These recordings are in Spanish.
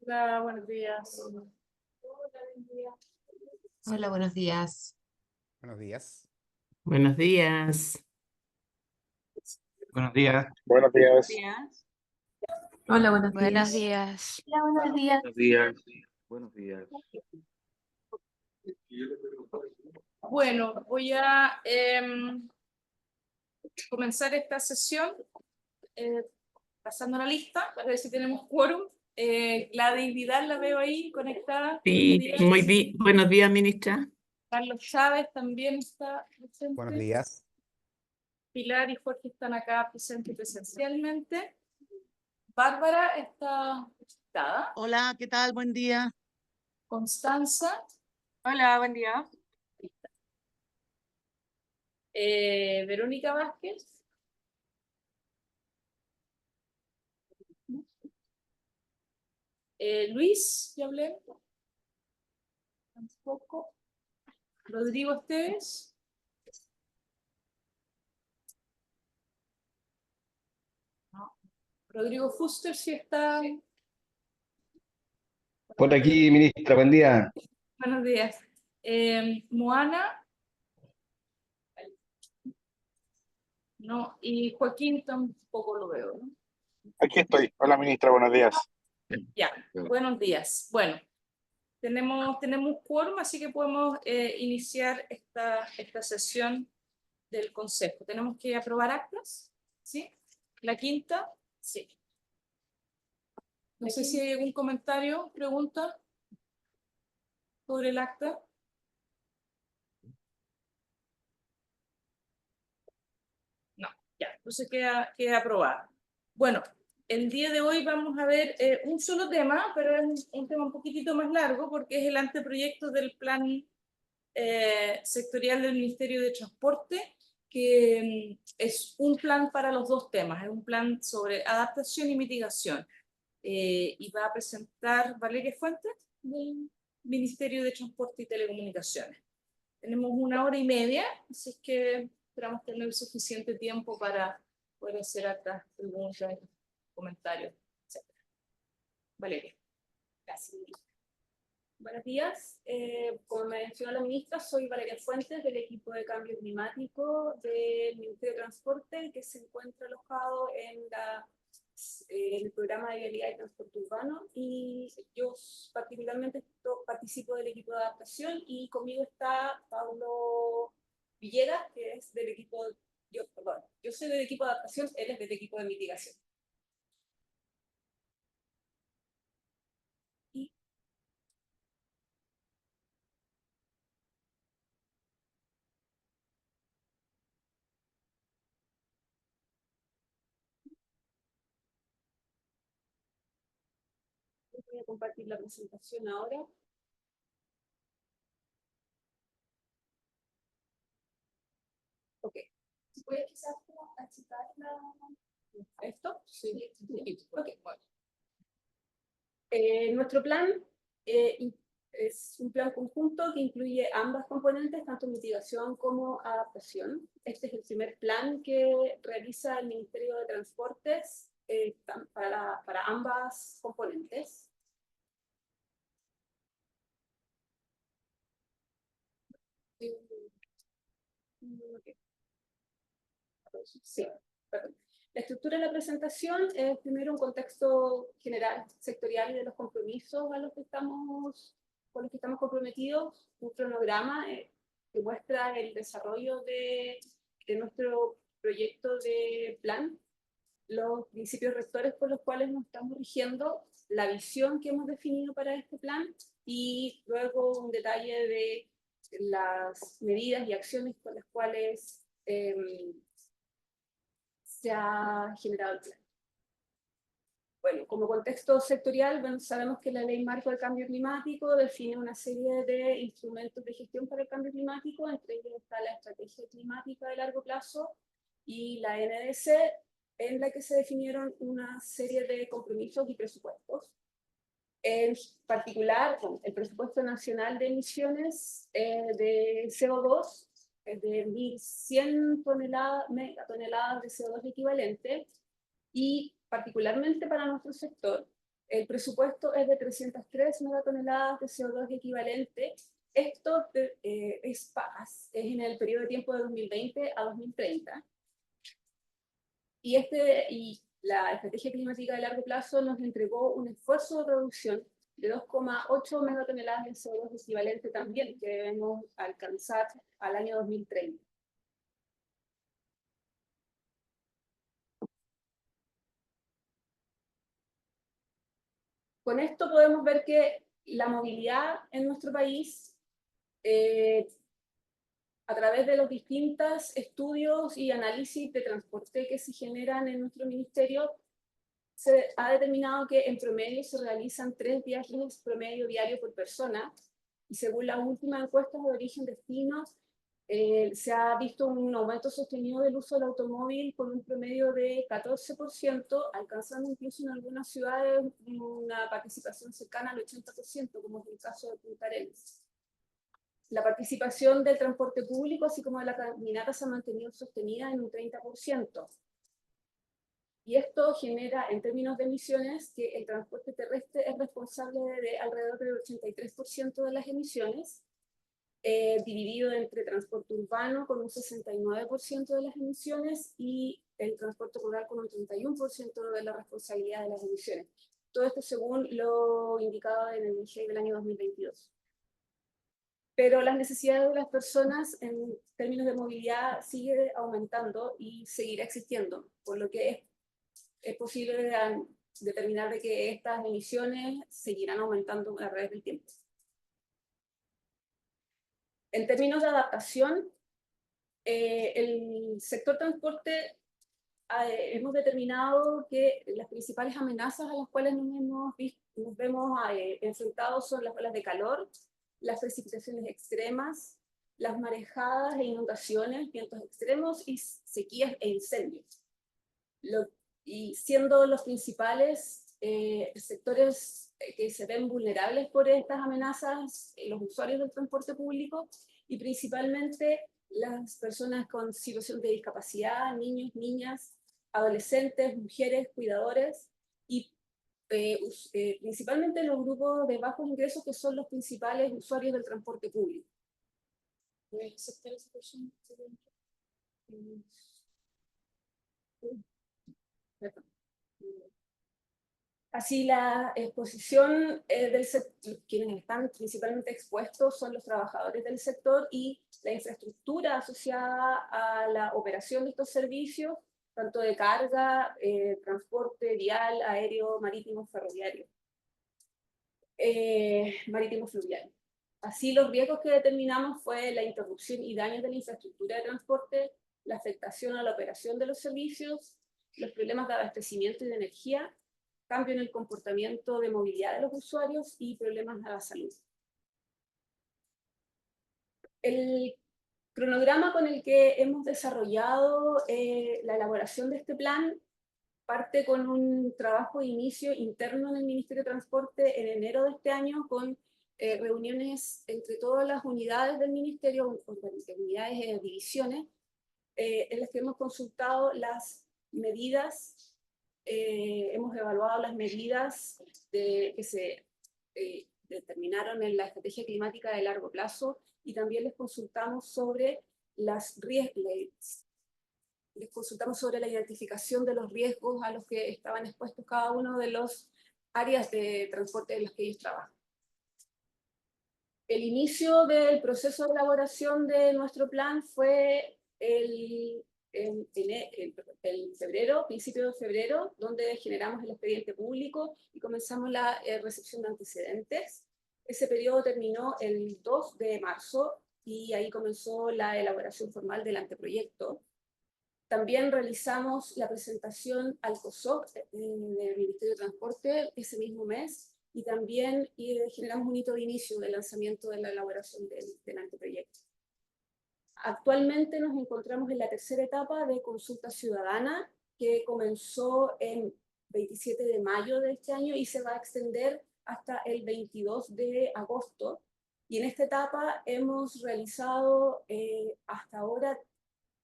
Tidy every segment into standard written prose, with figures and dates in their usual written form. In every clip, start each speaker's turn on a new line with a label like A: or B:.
A: Hola, buenos días.
B: Hola, buenos días.
C: Buenos días.
D: Buenos días.
E: Buenos días.
F: Buenos días.
B: Hola, buenos
G: Buenos
B: días.
G: días.
B: Hola, buenos días.
E: Buenos días. Buenos días.
A: Bueno, voy a comenzar esta sesión pasando la lista para ver si tenemos quórum. Gladys Vidal la veo ahí conectada.
D: Sí, buenos días, ministra.
A: Carlos Chávez también está presente.
C: Buenos días.
A: Pilar y Jorge están acá presentes presencialmente. Bárbara está conectada.
H: Hola, ¿qué tal? Buen día.
A: Constanza.
G: Hola, buen día.
A: Verónica Vázquez. Luis, ya hablé. Tampoco. Rodrigo Esteves. No. Rodrigo Fuster, sí está.
F: Por aquí, ministra, buen día.
A: Buenos días. Moana. No, y Joaquín tampoco lo veo, ¿no?
F: Aquí estoy. Hola, ministra, buenos días.
A: Ya, buenos días. Bueno, tenemos quórum, así que podemos iniciar esta sesión del Consejo. ¿Tenemos que aprobar actas? ¿Sí? ¿La quinta? Sí. No sé si hay algún comentario, pregunta sobre el acta. No, ya, entonces queda aprobada. Bueno, el día de hoy vamos a ver un solo tema, pero es un tema un poquitito más largo porque es el anteproyecto del plan sectorial del Ministerio de Transporte, que es un plan para los dos temas, es un plan sobre adaptación y mitigación. Y va a presentar Valeria Fuentes del Ministerio de Transporte y Telecomunicaciones. Tenemos 1 hora y media, así es que esperamos tener suficiente tiempo para poder hacer otras preguntas, comentarios, etc. Valeria. Gracias.
I: Buenos días. Como me mencionó la ministra, soy Valeria Fuentes del equipo de cambio climático del Ministerio de Transporte, que se encuentra alojado en el programa de vialidad y transporte urbano, y yo particularmente participo del equipo de adaptación, y conmigo está Pablo Villegas, que es del equipo, yo soy del equipo de adaptación, él es del equipo de mitigación. Voy a compartir la presentación ahora. Ok. ¿Puede quizás achicar esto? Sí. Ok, bueno. Nuestro plan es un plan conjunto que incluye ambas componentes, tanto mitigación como adaptación. Este es el primer plan que realiza el Ministerio de Transportes para ambas componentes. Sí, perdón. La estructura de la presentación es primero un contexto general, sectorial y de los compromisos con los que estamos comprometidos, un cronograma que muestra el desarrollo de nuestro proyecto de plan, los principios rectores por los cuales nos estamos rigiendo, la visión que hemos definido para este plan, y luego un detalle de las medidas y acciones con las cuales se ha generado el plan. Bueno, como contexto sectorial, bueno, sabemos que la Ley Marco del Cambio Climático define una serie de instrumentos de gestión para el cambio climático, entre ellos está la Estrategia Climática de Largo Plazo y la NDC, en la que se definieron una serie de compromisos y presupuestos. En particular, bueno, el presupuesto nacional de emisiones de CO2 es de 1.100 toneladas de CO2 equivalente, y particularmente para nuestro sector, el presupuesto es de 303 megatoneladas de CO2 equivalente. Esto es en el periodo de tiempo de 2020 a 2030. Y la estrategia climática de largo plazo nos entregó un esfuerzo de reducción de 2,8 megatoneladas de CO2 equivalente también, que debemos alcanzar al año 2030. Con esto podemos ver que la movilidad en nuestro país, a través de los distintos estudios y análisis de transporte que se generan en nuestro ministerio, se ha determinado que en promedio se realizan 3 viajes promedio diario por persona, y según las últimas encuestas de origen-destino, se ha visto un aumento sostenido del uso del automóvil con un promedio de 14%, alcanzando incluso en algunas ciudades una participación cercana al 80%, como es el caso de Punta Arenas. La participación del transporte público, así como de la caminata, se ha mantenido sostenida en un 30%. Y esto genera, en términos de emisiones, que el transporte terrestre es responsable de alrededor del 83% de las emisiones, dividido entre transporte urbano con un 69% de las emisiones y el transporte rural con un 31% de la responsabilidad de las emisiones. Todo esto según lo indicado en el INGEI del año 2022. Pero las necesidades de las personas en términos de movilidad sigue aumentando y seguirá existiendo, por lo que es posible determinar de que estas emisiones seguirán aumentando a través del tiempo. En términos de adaptación, el sector transporte hemos determinado que las principales amenazas a las cuales nos vemos enfrentados son las olas de calor, las precipitaciones extremas, las marejadas e inundaciones, vientos extremos y sequías e incendios. Y siendo los principales sectores que se ven vulnerables por estas amenazas, los usuarios del transporte público y principalmente las personas con situación de discapacidad, niños, niñas, adolescentes, mujeres, cuidadores y principalmente los grupos de bajos ingresos que son los principales usuarios del transporte público. Así, la exposición del sector, quienes están principalmente expuestos son los trabajadores del sector y la infraestructura asociada a la operación de estos servicios, tanto de carga, transporte vial, aéreo, marítimo, ferroviario, marítimo, fluvial. Así, los riesgos que determinamos fue la interrupción y daños de la infraestructura de transporte, la afectación a la operación de los servicios, los problemas de abastecimiento y de energía, cambio en el comportamiento de movilidad de los usuarios y problemas a la salud. El cronograma con el que hemos desarrollado la elaboración de este plan parte con un trabajo de inicio interno en el Ministerio de Transporte en enero de este año, con reuniones entre todas las unidades del Ministerio, unidades, divisiones, en las que hemos consultado las medidas. Hemos evaluado las medidas que se determinaron en la estrategia climática de largo plazo y también les consultamos sobre les consultamos sobre la identificación de los riesgos a los que estaban expuestos cada uno de las áreas de transporte en las que ellos trabajan. El inicio del proceso de elaboración de nuestro plan fue en febrero, principio de febrero, donde generamos el expediente público y comenzamos la recepción de antecedentes. Ese periodo terminó el 2 de marzo y ahí comenzó la elaboración formal del anteproyecto. También realizamos la presentación al COSOC del Ministerio de Transporte ese mismo mes y también generamos un hito de inicio del lanzamiento de la elaboración del anteproyecto. Actualmente nos encontramos en la tercera etapa de consulta ciudadana, que comenzó el 27 de mayo de este año y se va a extender hasta el 22 de agosto. Y en esta etapa hemos realizado hasta ahora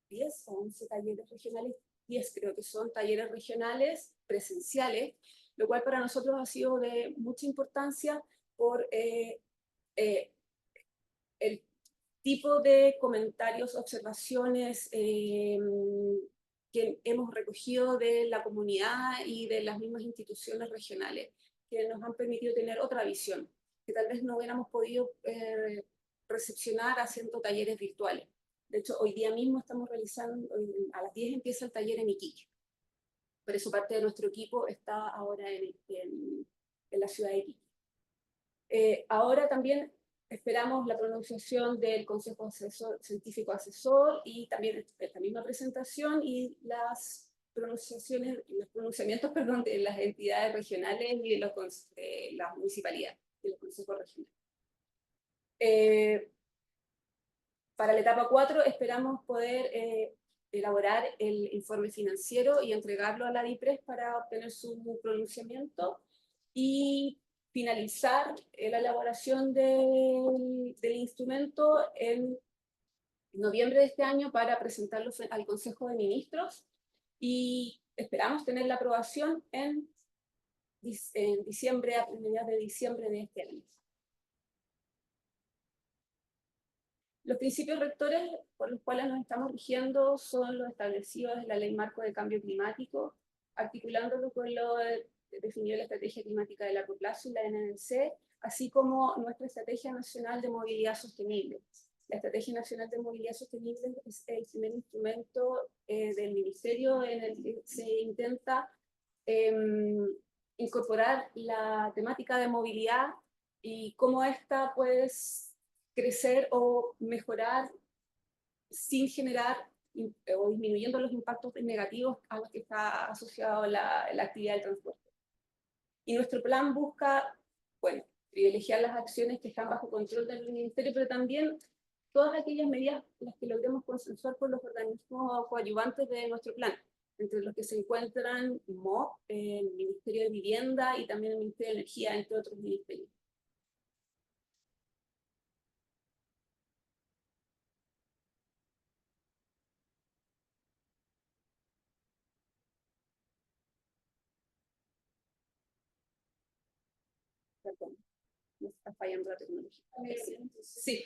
I: 10 o 11 talleres regionales 10 creo que son talleres regionales presenciales, lo cual para nosotros ha sido de mucha importancia por el tipo de comentarios, observaciones que hemos recogido de la comunidad y de las mismas instituciones regionales, que nos han permitido tener otra visión, que tal vez no hubiéramos podido recepcionar haciendo talleres virtuales. De hecho, hoy día mismo estamos realizando, a las 10 empieza el taller en Iquique. Por eso parte de nuestro equipo está ahora en la ciudad de Iquique. Ahora también esperamos la pronunciación del Consejo Científico Asesor y también esta misma presentación y los pronunciamientos de las entidades regionales y de las municipalidades, de los consejos regionales. Para la etapa 4 esperamos poder elaborar el informe financiero y entregarlo a la DIPRES para obtener su pronunciamiento y finalizar la elaboración del instrumento en noviembre de este año para presentarlo al Consejo de Ministros y esperamos tener la aprobación en diciembre, a mediados de diciembre de este año. Los principios rectores por los cuales nos estamos rigiendo son los establecidos en la Ley Marco de Cambio Climático, articulándolo con lo definido en la Estrategia Climática de Largo Plazo y la NDC, así como nuestra Estrategia Nacional de Movilidad Sostenible. La Estrategia Nacional de Movilidad Sostenible es el primer instrumento del Ministerio en el que se intenta incorporar la temática de movilidad y cómo esta puede crecer o mejorar sin generar o disminuyendo los impactos negativos a los que está asociado la actividad del transporte. Y nuestro plan busca, bueno, privilegiar las acciones que están bajo control del Ministerio, pero también todas aquellas medidas las que logremos consensuar con los organismos coadyuvantes de nuestro plan, entre los que se encuentran MOP, el Ministerio de Vivienda y también el Ministerio de Energía, entre otros ministerios. Perdón, me está fallando la tecnología. Sí.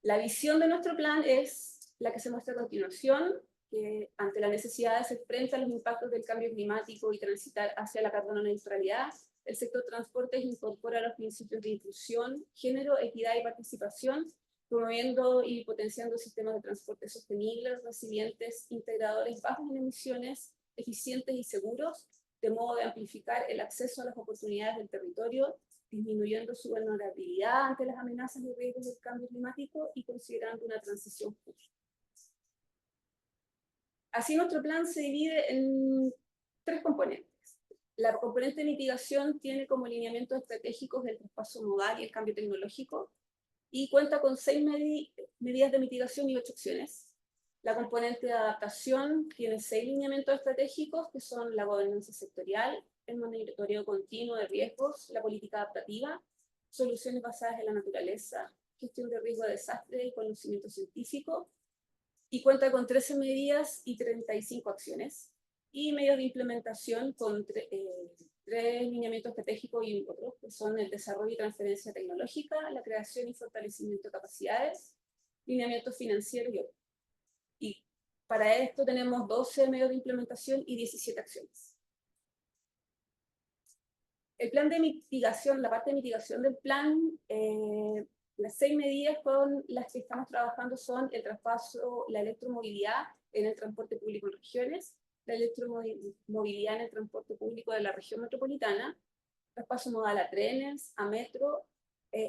I: La visión de nuestro plan es la que se muestra a continuación, que ante la necesidad de hacer frente a los impactos del cambio climático y transitar hacia la carbono neutralidad, el sector transportes incorpora los principios de inclusión, género, equidad y participación, promoviendo y potenciando sistemas de transporte sostenibles, resilientes, integradores, bajos en emisiones, eficientes y seguros, de modo de amplificar el acceso a las oportunidades del territorio, disminuyendo su vulnerabilidad ante las amenazas y riesgos del cambio climático y considerando una transición justa. Así nuestro plan se divide en 3 componentes. La componente de mitigación tiene como lineamientos estratégicos el traspaso modal y el cambio tecnológico, y cuenta con 6 medidas de mitigación y 8 acciones. La componente de adaptación tiene 6 lineamientos estratégicos, que son la gobernanza sectorial, el monitoreo continuo de riesgos, la política adaptativa, soluciones basadas en la naturaleza, gestión de riesgo de desastre y conocimiento científico, y cuenta con 13 medidas y 35 acciones, y medios de implementación con 3 lineamientos estratégicos y otros, que son el desarrollo y transferencia tecnológica, la creación y fortalecimiento de capacidades, lineamientos financieros y otros. Y para esto tenemos 12 medios de implementación y 17 acciones. El plan de mitigación, la parte de mitigación del plan, las 6 medidas con las que estamos trabajando son el traspaso, la electromovilidad en el transporte público en regiones, la electromovilidad en el transporte público de la región metropolitana, traspaso modal a trenes, a metro,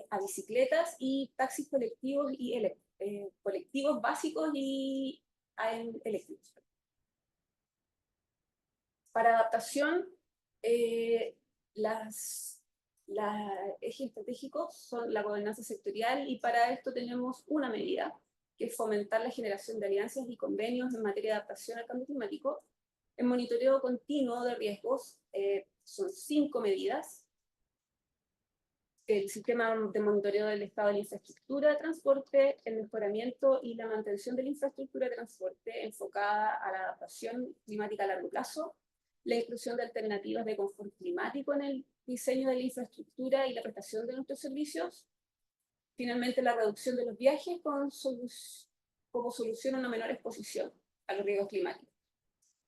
I: a bicicletas y taxis colectivos y colectivos básicos y eléctricos. Para adaptación, los ejes estratégicos son la gobernanza sectorial, y para esto tenemos una medida, que es fomentar la generación de alianzas y convenios en materia de adaptación al cambio climático. El monitoreo continuo de riesgos son 5 medidas. el sistema de monitoreo del estado de la infraestructura de transporte, el mejoramiento y la mantención de la infraestructura de transporte enfocada a la adaptación climática a largo plazo, la inclusión de alternativas de confort climático en el diseño de la infraestructura y la prestación de nuestros servicios. Finalmente, la reducción de los viajes como solución a una menor exposición a los riesgos climáticos.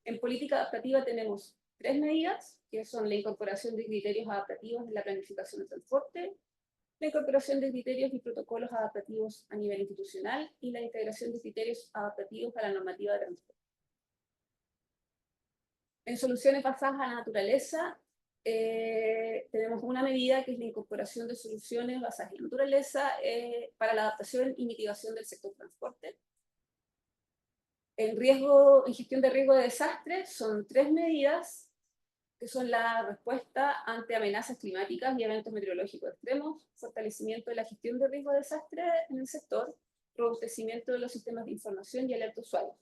I: En política adaptativa tenemos 3 medidas, que son la incorporación de criterios adaptativos en la planificación de transporte, la incorporación de criterios y protocolos adaptativos a nivel institucional y la integración de criterios adaptativos a la normativa de transporte. En soluciones basadas a la naturaleza, tenemos una medida que es la incorporación de soluciones basadas en la naturaleza para la adaptación y mitigación del sector transporte. En gestión de riesgo de desastre son 3 medidas que son la respuesta ante amenazas climáticas y eventos meteorológicos extremos, fortalecimiento de la gestión de riesgo de desastre en el sector, robustecimiento de los sistemas de información y alerta usuarios.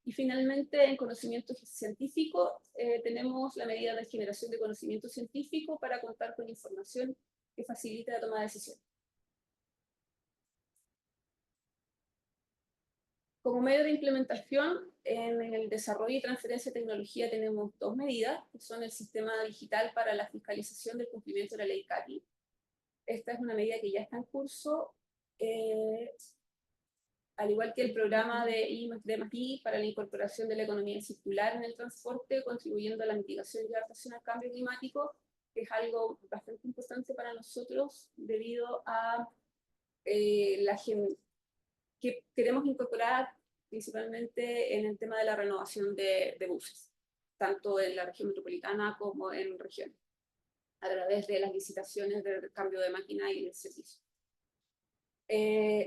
I: Y finalmente, en conocimiento científico, tenemos la medida de generación de conocimiento científico para contar con información que facilite la toma de decisiones. Como medio de implementación, en el desarrollo y transferencia de tecnología tenemos 2 medidas, que son el sistema digital para la fiscalización del cumplimiento de la ley CATI. Esta es una medida que ya está en curso, al igual que el programa de I+D+I para la incorporación de la economía circular en el transporte, contribuyendo a la mitigación y adaptación al cambio climático, que es algo bastante importante para nosotros debido a que queremos incorporar principalmente en el tema de la renovación de buses, tanto en la región metropolitana como en regiones, a través de las licitaciones de cambio de máquina y de servicio.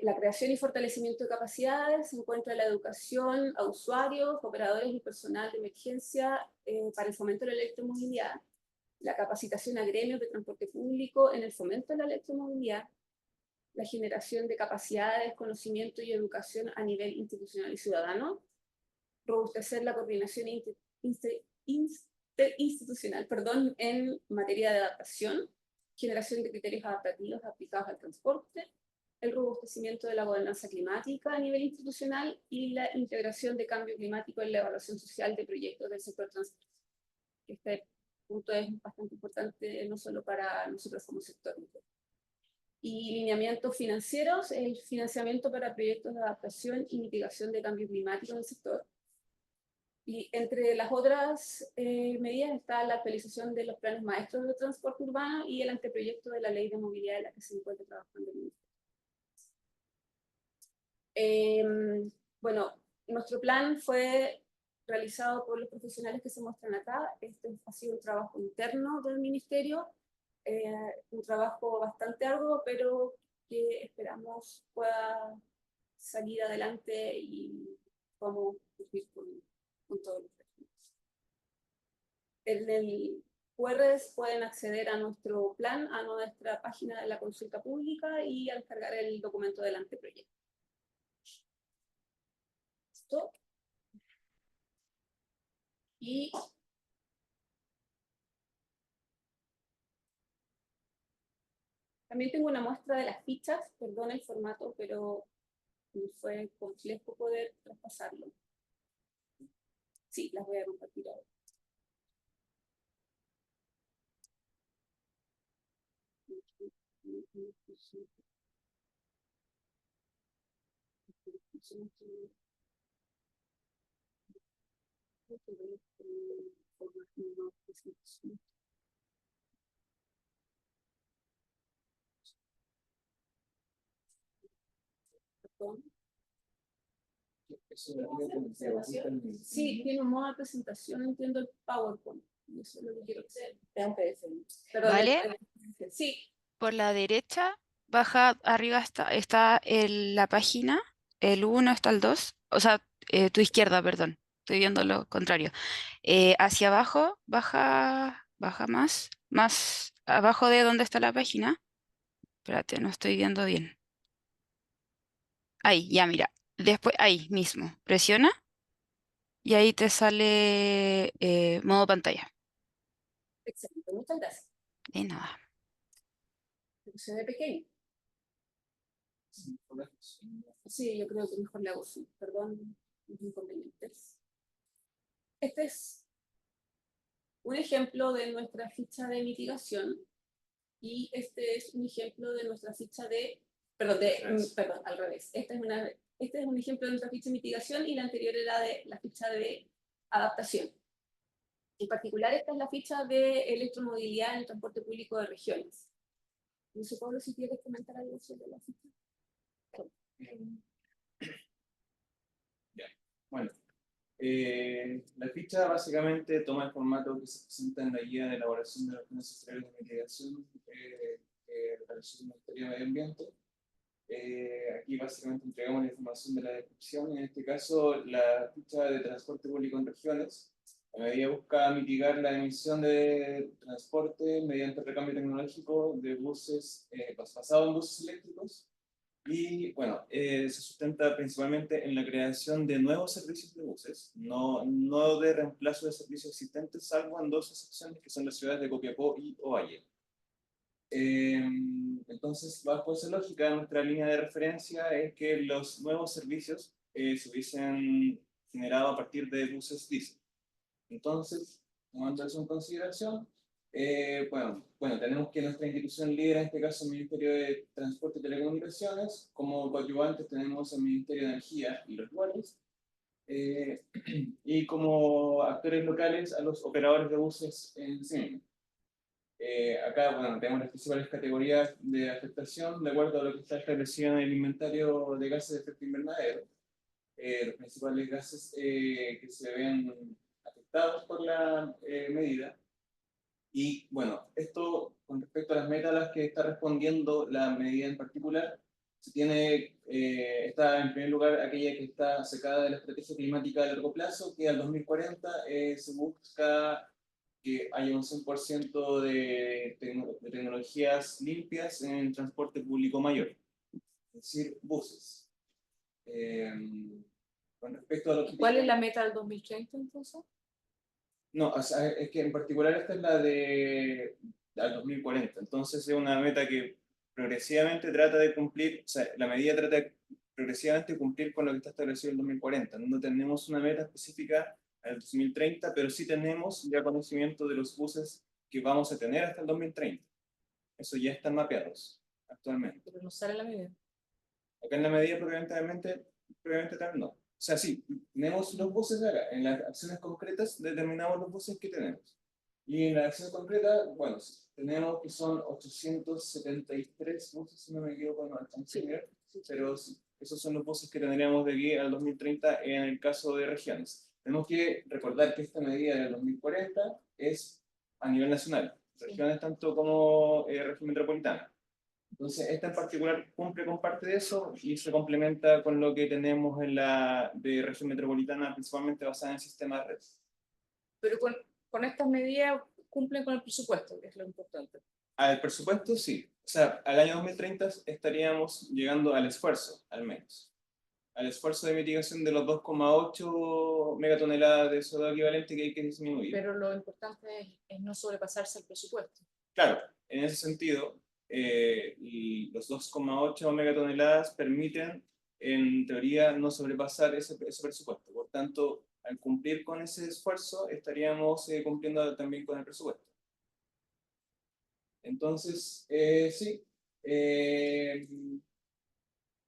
I: La creación y fortalecimiento de capacidades se encuentra la educación a usuarios, operadores y personal de emergencia para el fomento de la electromovilidad, la capacitación a gremios de transporte público en el fomento de la electromovilidad, la generación de capacidades, conocimiento y educación a nivel institucional y ciudadano, robustecer la coordinación interinstitucional en materia de adaptación, generación de criterios adaptativos aplicados al transporte, el robustecimiento de la gobernanza climática a nivel institucional y la integración de cambio climático en la evaluación social de proyectos del sector transporte. Este punto es bastante importante no solo para nosotros como sector. Y lineamientos financieros, el financiamiento para proyectos de adaptación y mitigación de cambio climático en el sector. Y entre las otras medidas está la actualización de los planes maestros de transporte urbano y el anteproyecto de la ley de movilidad en la que se encuentra trabajando el Ministerio. Bueno, nuestro plan fue realizado por los profesionales que se muestran acá. Este ha sido un trabajo interno del Ministerio, un trabajo bastante arduo, pero que esperamos pueda salir adelante y podamos cumplir con todos los requisitos. En el QR pueden acceder a nuestro plan, a nuestra página de la consulta pública y a descargar el documento del anteproyecto. ¿Listo? Y también tengo una muestra de las fichas, perdón el formato, pero fue complejo poder traspasarlo. Sí, las voy a compartir ahora. Sí, tiene un modo de presentación, entiendo el PowerPoint. Eso es lo que quiero hacer. Perdón,
C: ¿Vale?
I: Sí,
C: Por la derecha, baja, arriba está la página, el 1 está el 2, o sea, tu izquierda, perdón, estoy viendo lo contrario. Hacia abajo, baja más abajo de donde está la página. Espérate, no estoy viendo bien. Ahí, ya mira, después, ahí mismo, presiona y ahí te sale modo pantalla.
I: excelente, muchas gracias.
C: De nada.
I: porque se ve pequeño. Sí, yo creo que mejor le hago así. Perdón los inconvenientes. Este es un ejemplo de nuestra ficha de mitigación y este es un ejemplo de nuestra ficha de, perdón, al revés. Este es un ejemplo de nuestra ficha de mitigación y la anterior era de la ficha de adaptación. En particular, esta es la ficha de electromovilidad en el transporte público de regiones. No sé, Pablo, si quieres comentar algo sobre la ficha.
E: Bueno, la ficha básicamente toma el formato que se presenta en la guía de elaboración de los planes sectoriales de mitigación que realizó el Ministerio de Medio Ambiente. Aquí básicamente entregamos la información de la descripción, en este caso la ficha de transporte público en regiones. La medida busca mitigar la emisión de transporte mediante recambio tecnológico de buses, basado en buses eléctricos. Y bueno, se sustenta principalmente en la creación de nuevos servicios de buses, no de reemplazo de servicios existentes, salvo en dos excepciones que son las ciudades de Copiapó y Ovalle. Entonces, bajo esa lógica, nuestra línea de referencia es que los nuevos servicios se hubiesen generado a partir de buses diésel. Entonces, tomando eso en consideración, bueno, tenemos que nuestra institución lidera, en este caso el Ministerio de Transporte y Telecomunicaciones, como coadyuvantes tenemos el Ministerio de Energía y los lugares, y como actores locales a los operadores de buses en sí mismos. Acá, bueno, tenemos las principales categorías de afectación de acuerdo a lo que está establecido en el inventario de gases de efecto invernadero. Los principales gases que se ven afectados por la medida. Y bueno, esto con respecto a las metas a las que está respondiendo la medida en particular, está en primer lugar aquella que está sacada de la estrategia climática de largo plazo, que al 2040 se busca que haya un 100% de tecnologías limpias en el transporte público mayor, es decir, buses. Con respecto a lo que...
A: ¿Cuál es la meta del 2030 entonces?
E: No, o sea, es que en particular esta es la de al 2040, entonces es una meta que progresivamente trata de cumplir, o sea, la medida trata de progresivamente cumplir con lo que está establecido en el 2040. No tenemos una meta específica al 2030, pero sí tenemos ya conocimiento de los buses que vamos a tener hasta el 2030. Eso ya están mapeados actualmente.
A: Pero no sale la medida.
E: Acá en la medida previamente tal no. O sea, sí, tenemos los buses de acá. En las acciones concretas determinamos los buses que tenemos. Y en la acción concreta, bueno, tenemos que son 873 buses, si no me equivoco, no alcanzo a ver, pero sí, esos son los buses que tendríamos de aquí al 2030 en el caso de regiones. Tenemos que recordar que esta medida del 2040 es a nivel nacional, regiones tanto como región metropolitana. Entonces, esta en particular cumple con parte de eso y se complementa con lo que tenemos en la de región metropolitana, principalmente basada en sistemas de red.
A: Pero con estas medidas cumplen con el presupuesto, que es lo importante.
E: Al presupuesto, sí. O sea, al año 2030 estaríamos llegando al esfuerzo, al menos. Al esfuerzo de mitigación de los 2,8 megatoneladas de CO2 equivalente que hay que disminuir.
A: Pero lo importante es no sobrepasarse el presupuesto.
E: Claro, en ese sentido, y los 2,8 megatoneladas permiten, en teoría, no sobrepasar ese presupuesto. Por tanto, al cumplir con ese esfuerzo, estaríamos cumpliendo también con el presupuesto. Entonces, sí,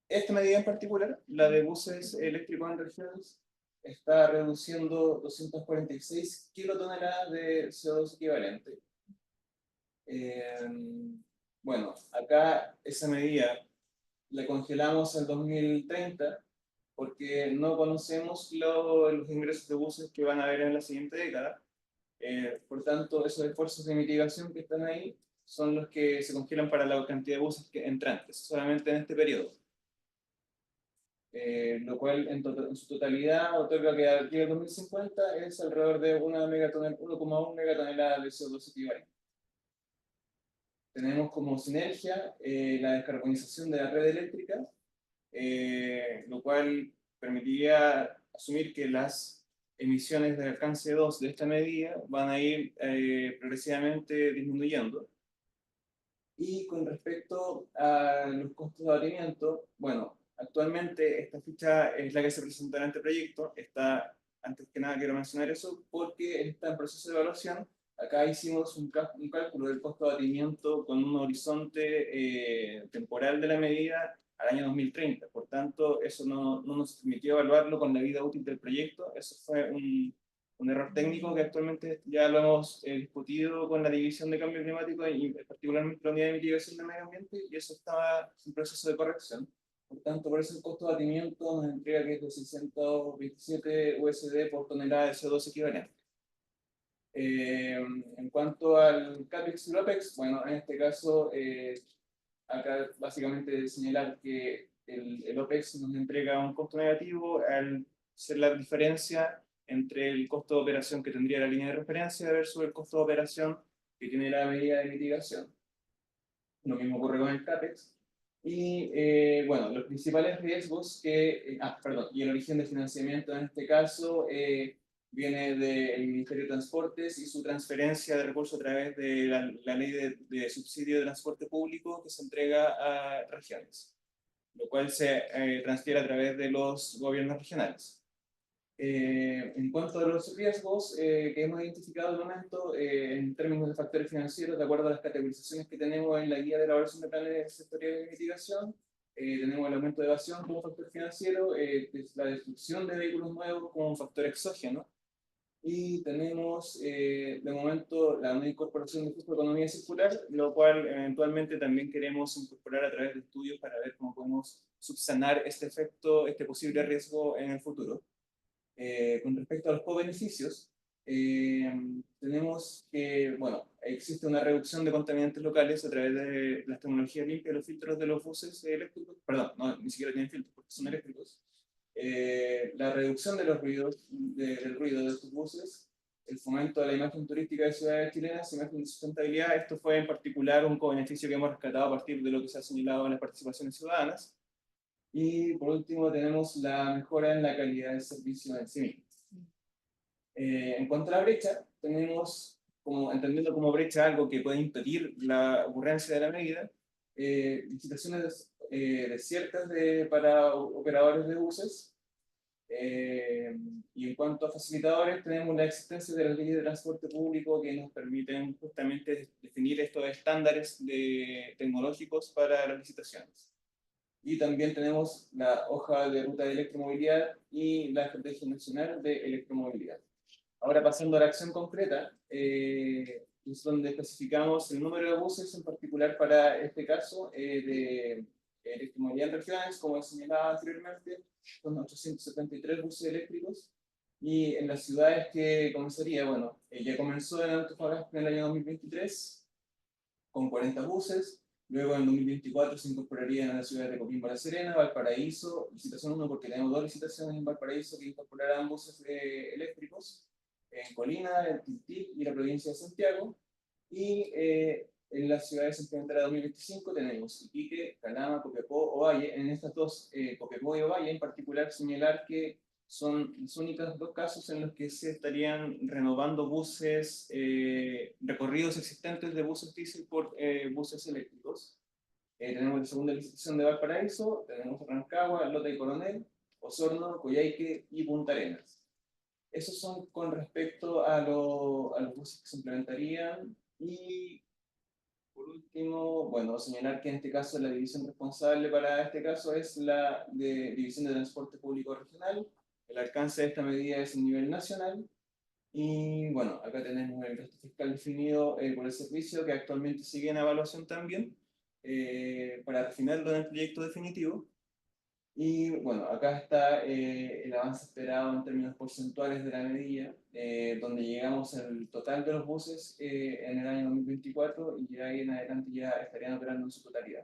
E: esta medida en particular, la de buses eléctricos en regiones, está reduciendo 246 kilotoneladas de CO2 equivalente. Bueno, acá esa medida la congelamos en 2030 porque no conocemos los ingresos de buses que van a haber en la siguiente década. Por tanto, esos esfuerzos de mitigación que están ahí son los que se congelan para la cantidad de buses entrantes, solamente en este periodo. Lo cual en su totalidad otorga que aquí al 2050 es alrededor de 1,1 megatoneladas de CO2 equivalente. Tenemos como sinergia la descarbonización de la red eléctrica, lo cual permitiría asumir que las emisiones de alcance 2 de esta medida van a ir progresivamente disminuyendo. Y con respecto a los costos de abatimiento, bueno, actualmente esta ficha es la que se presenta en este proyecto. Está, antes que nada quiero mencionar eso porque está en proceso de evaluación. Acá hicimos un cálculo del costo de abatimiento con un horizonte temporal de la medida al año 2030. Por tanto, eso no nos permitió evaluarlo con la vida útil del proyecto. Eso fue un error técnico que actualmente ya lo hemos discutido con la División de Cambio Climático y particularmente la Unidad de Mitigación del Medio Ambiente, y eso estaba en proceso de corrección. Por tanto, por eso el costo de abatimiento nos entrega que es de 627 USD por tonelada de CO2 equivalente. En cuanto al CAPEX y el OPEX, bueno, en este caso, acá básicamente señalar que el OPEX nos entrega un costo negativo al ser la diferencia entre el costo de operación que tendría la línea de referencia versus el costo de operación que tiene la medida de mitigación. Lo mismo ocurre con el CAPEX. Y bueno, los principales riesgos y el origen de financiamiento en este caso viene del Ministerio de Transportes y su transferencia de recursos a través de la ley de subsidio de transporte público que se entrega a regiones, lo cual se transfiere a través de los gobiernos regionales. En cuanto a los riesgos que hemos identificado al momento, en términos de factores financieros, de acuerdo a las categorizaciones que tenemos en la guía de elaboración de planes sectoriales de mitigación, tenemos el aumento de evasión como factor financiero, la destrucción de vehículos nuevos como un factor exógeno, y tenemos de momento la no incorporación de flujo de economía circular, lo cual eventualmente también queremos incorporar a través de estudios para ver cómo podemos subsanar este efecto, este posible riesgo en el futuro. Con respecto a los co-beneficios, tenemos que, bueno, existe una reducción de contaminantes locales a través de las tecnologías limpias, los filtros de los buses eléctricos, perdón, no, ni siquiera tienen filtros porque son eléctricos, la reducción de los ruidos, del ruido de estos buses, el fomento de la imagen turística de ciudades chilenas, imagen de sustentabilidad. Esto fue en particular un co-beneficio que hemos rescatado a partir de lo que se ha señalado en las participaciones ciudadanas. Y por último tenemos la mejora en la calidad del servicio en sí mismo. En cuanto a la brecha, tenemos, entendiendo como brecha algo que puede impedir la ocurrencia de la medida, licitaciones desiertas para operadores de buses. Y en cuanto a facilitadores, tenemos la existencia de las leyes de transporte público que nos permiten justamente definir estos estándares tecnológicos para las licitaciones. Y también tenemos la hoja de ruta de electromovilidad y la estrategia nacional de electromovilidad. Ahora pasando a la acción concreta, es donde especificamos el número de buses en particular para este caso de electromovilidad en regiones, como señalaba anteriormente, son 873 buses eléctricos. Y en las ciudades que comenzaría, bueno, ya comenzó en Antofagasta en el año 2023 con 40 buses. Luego en 2024 se incorporarían a las ciudades de Coquimbo, La Serena, Valparaíso, licitación 1 porque tenemos 2 licitaciones en Valparaíso que incorporarán buses eléctricos, en Colina, en Tiltil y la provincia de Santiago. Y en las ciudades se implementará 2025 tenemos Iquique, Calama, Copiapó, Ovalle. En estas dos, Copiapó y Ovalle en particular, señalar que son los únicos 2 casos en los que se estarían renovando buses, recorridos existentes de buses diésel por buses eléctricos. Tenemos la segunda licitación de Valparaíso, tenemos Rancagua, Lota y Coronel, Osorno, Coyhaique y Punta Arenas. Esos son con respecto a los buses que se implementarían. Y por último, bueno, señalar que en este caso la división responsable para este caso es la División de Transporte Público Regional. El alcance de esta medida es a nivel nacional. Y bueno, acá tenemos el gasto fiscal definido por el servicio, que actualmente sigue en evaluación también, para refinarlo en el proyecto definitivo. Y bueno, acá está el avance esperado en términos porcentuales de la medida, donde llegamos al total de los buses en el año 2024 y ya ahí en adelante ya estarían operando en su totalidad.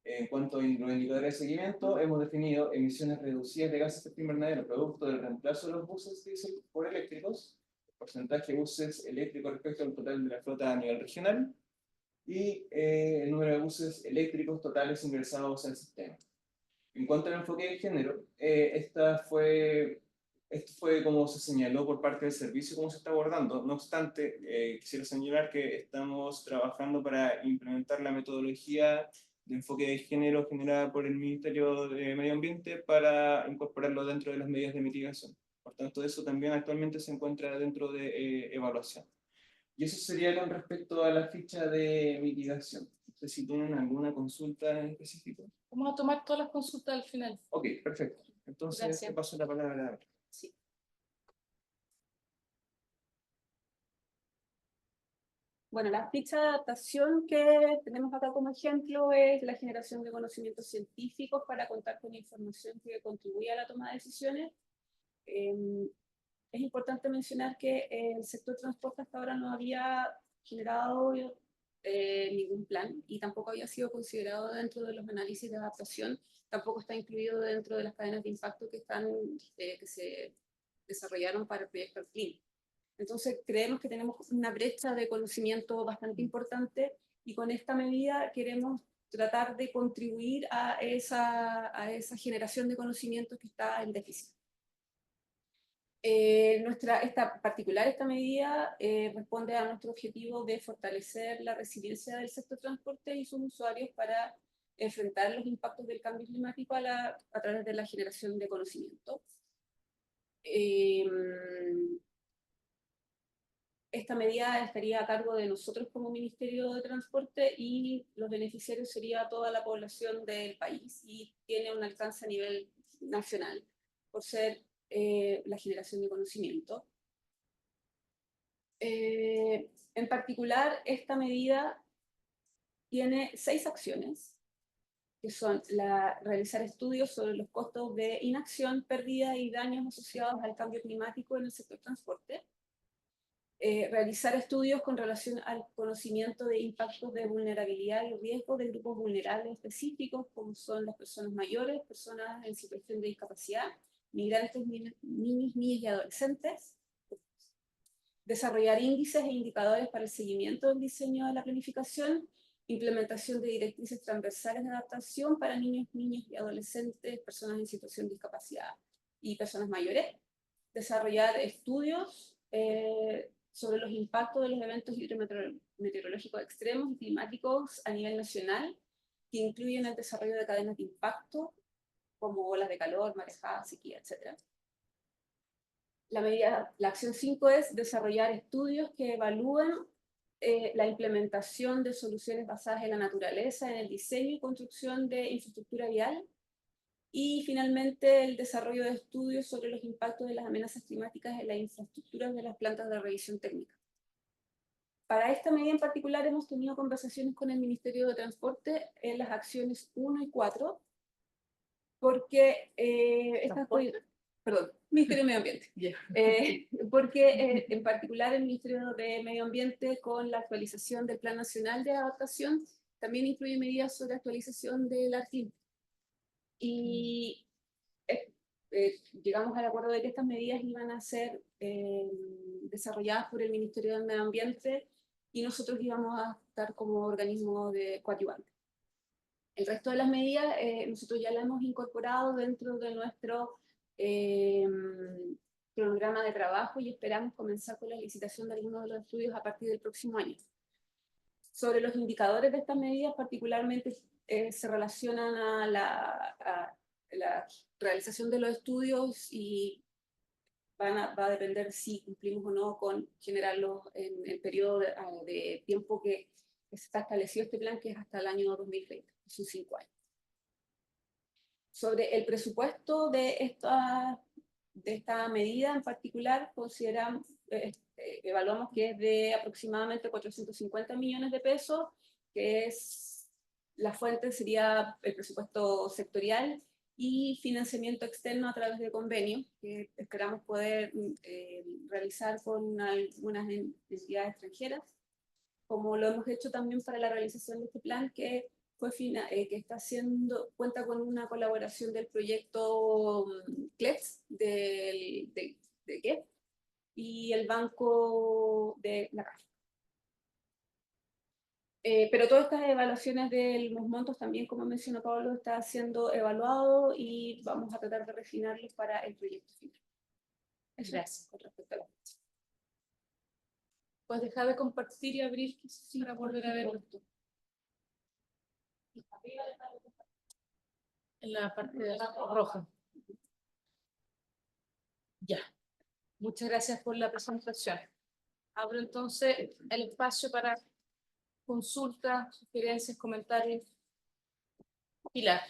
E: En cuanto a los indicadores de seguimiento, hemos definido emisiones reducidas de gases de efecto invernadero producto del reemplazo de los buses diésel por eléctricos, el porcentaje de buses eléctricos respecto al total de la flota a nivel regional y el número de buses eléctricos totales ingresados al sistema. En cuanto al enfoque de género, esta fue Esto fue como se señaló por parte del servicio, cómo se está abordando. No obstante, quisiera señalar que estamos trabajando para implementar la metodología de enfoque de género generada por el Ministerio de Medio Ambiente para incorporarlo dentro de las medidas de mitigación. Por tanto, eso también actualmente se encuentra dentro de evaluación. Y eso sería con respecto a la ficha de mitigación. No sé si tienen alguna consulta en específico.
A: Vamos a tomar todas las consultas al final.
E: Ok, perfecto. Entonces,
A: Gracias.
E: te paso la palabra.
A: Sí.
I: Bueno, la ficha de adaptación que tenemos acá como ejemplo es la generación de conocimientos científicos para contar con información que contribuya a la toma de decisiones. Es importante mencionar que el sector transporte hasta ahora no había generado ningún plan y tampoco había sido considerado dentro de los análisis de adaptación, tampoco está incluido dentro de las cadenas de impacto que se desarrollaron para el proyecto CLIN. Entonces creemos que tenemos una brecha de conocimiento bastante importante y con esta medida queremos tratar de contribuir a esa generación de conocimientos que está en déficit. Esta medida responde a nuestro objetivo de fortalecer la resiliencia del sector transporte y sus usuarios para enfrentar los impactos del cambio climático a través de la generación de conocimiento. Esta medida estaría a cargo de nosotros como Ministerio de Transporte y los beneficiarios sería toda la población del país y tiene un alcance a nivel nacional por ser la generación de conocimiento. En particular, esta medida tiene 6 acciones, que son realizar estudios sobre los costos de inacción, pérdida y daños asociados al cambio climático en el sector transporte, realizar estudios con relación al conocimiento de impactos de vulnerabilidad y riesgo de grupos vulnerables específicos, como son las personas mayores, personas en situación de discapacidad, migrantes, niños y adolescentes, desarrollar índices e indicadores para el seguimiento del diseño de la planificación, implementación de directrices transversales de adaptación para niños y adolescentes, personas en situación de discapacidad y personas mayores, desarrollar estudios sobre los impactos de los eventos hidrometeorológicos extremos y climáticos a nivel nacional, que incluyen el desarrollo de cadenas de impacto, como olas de calor, marejadas, sequía, etc. La acción 5 es desarrollar estudios que evalúen la implementación de soluciones basadas en la naturaleza, en el diseño y construcción de infraestructura vial, y finalmente el desarrollo de estudios sobre los impactos de las amenazas climáticas en las infraestructuras de las plantas de revisión técnica. Para esta medida en particular hemos tenido conversaciones con el Ministerio de Transporte en las acciones 1 y 4, porque Ministerio de Medio Ambiente. Porque en particular el Ministerio de Medio Ambiente, con la actualización del Plan Nacional de Adaptación, también incluye medidas sobre actualización del ARTIN. Y llegamos al acuerdo de que estas medidas iban a ser desarrolladas por el Ministerio del Medio Ambiente y nosotros íbamos a estar como organismo de coadyuvante. El resto de las medidas nosotros ya las hemos incorporado dentro de nuestro programa de trabajo y esperamos comenzar con la licitación de algunos de los estudios a partir del próximo año. Sobre los indicadores de estas medidas, particularmente se relacionan a la realización de los estudios y va a depender si cumplimos o no con generarlos en el periodo de tiempo que se está establecido este plan, que es hasta el año 2030, son 5 años. Sobre el presupuesto de esta medida en particular, evaluamos que es de aproximadamente 450 millones de pesos, que es la fuente sería el presupuesto sectorial y financiamiento externo a través de convenios que esperamos poder realizar con algunas entidades extranjeras, como lo hemos hecho también para la realización de este plan que cuenta con una colaboración del proyecto CLEX de GEF y el Banco de la Caja. Pero todas estas evaluaciones de los montos también, como mencionó Pablo, está siendo evaluado y vamos a tratar de refinarlos para el proyecto final.
A: Gracias.
I: Con respecto a la fecha.
A: Puedes dejar de compartir y abrir para volver a verlo. En la parte de roja. Ya. Muchas gracias por la presentación. Abro entonces el espacio para consultas, sugerencias, comentarios. Pilar.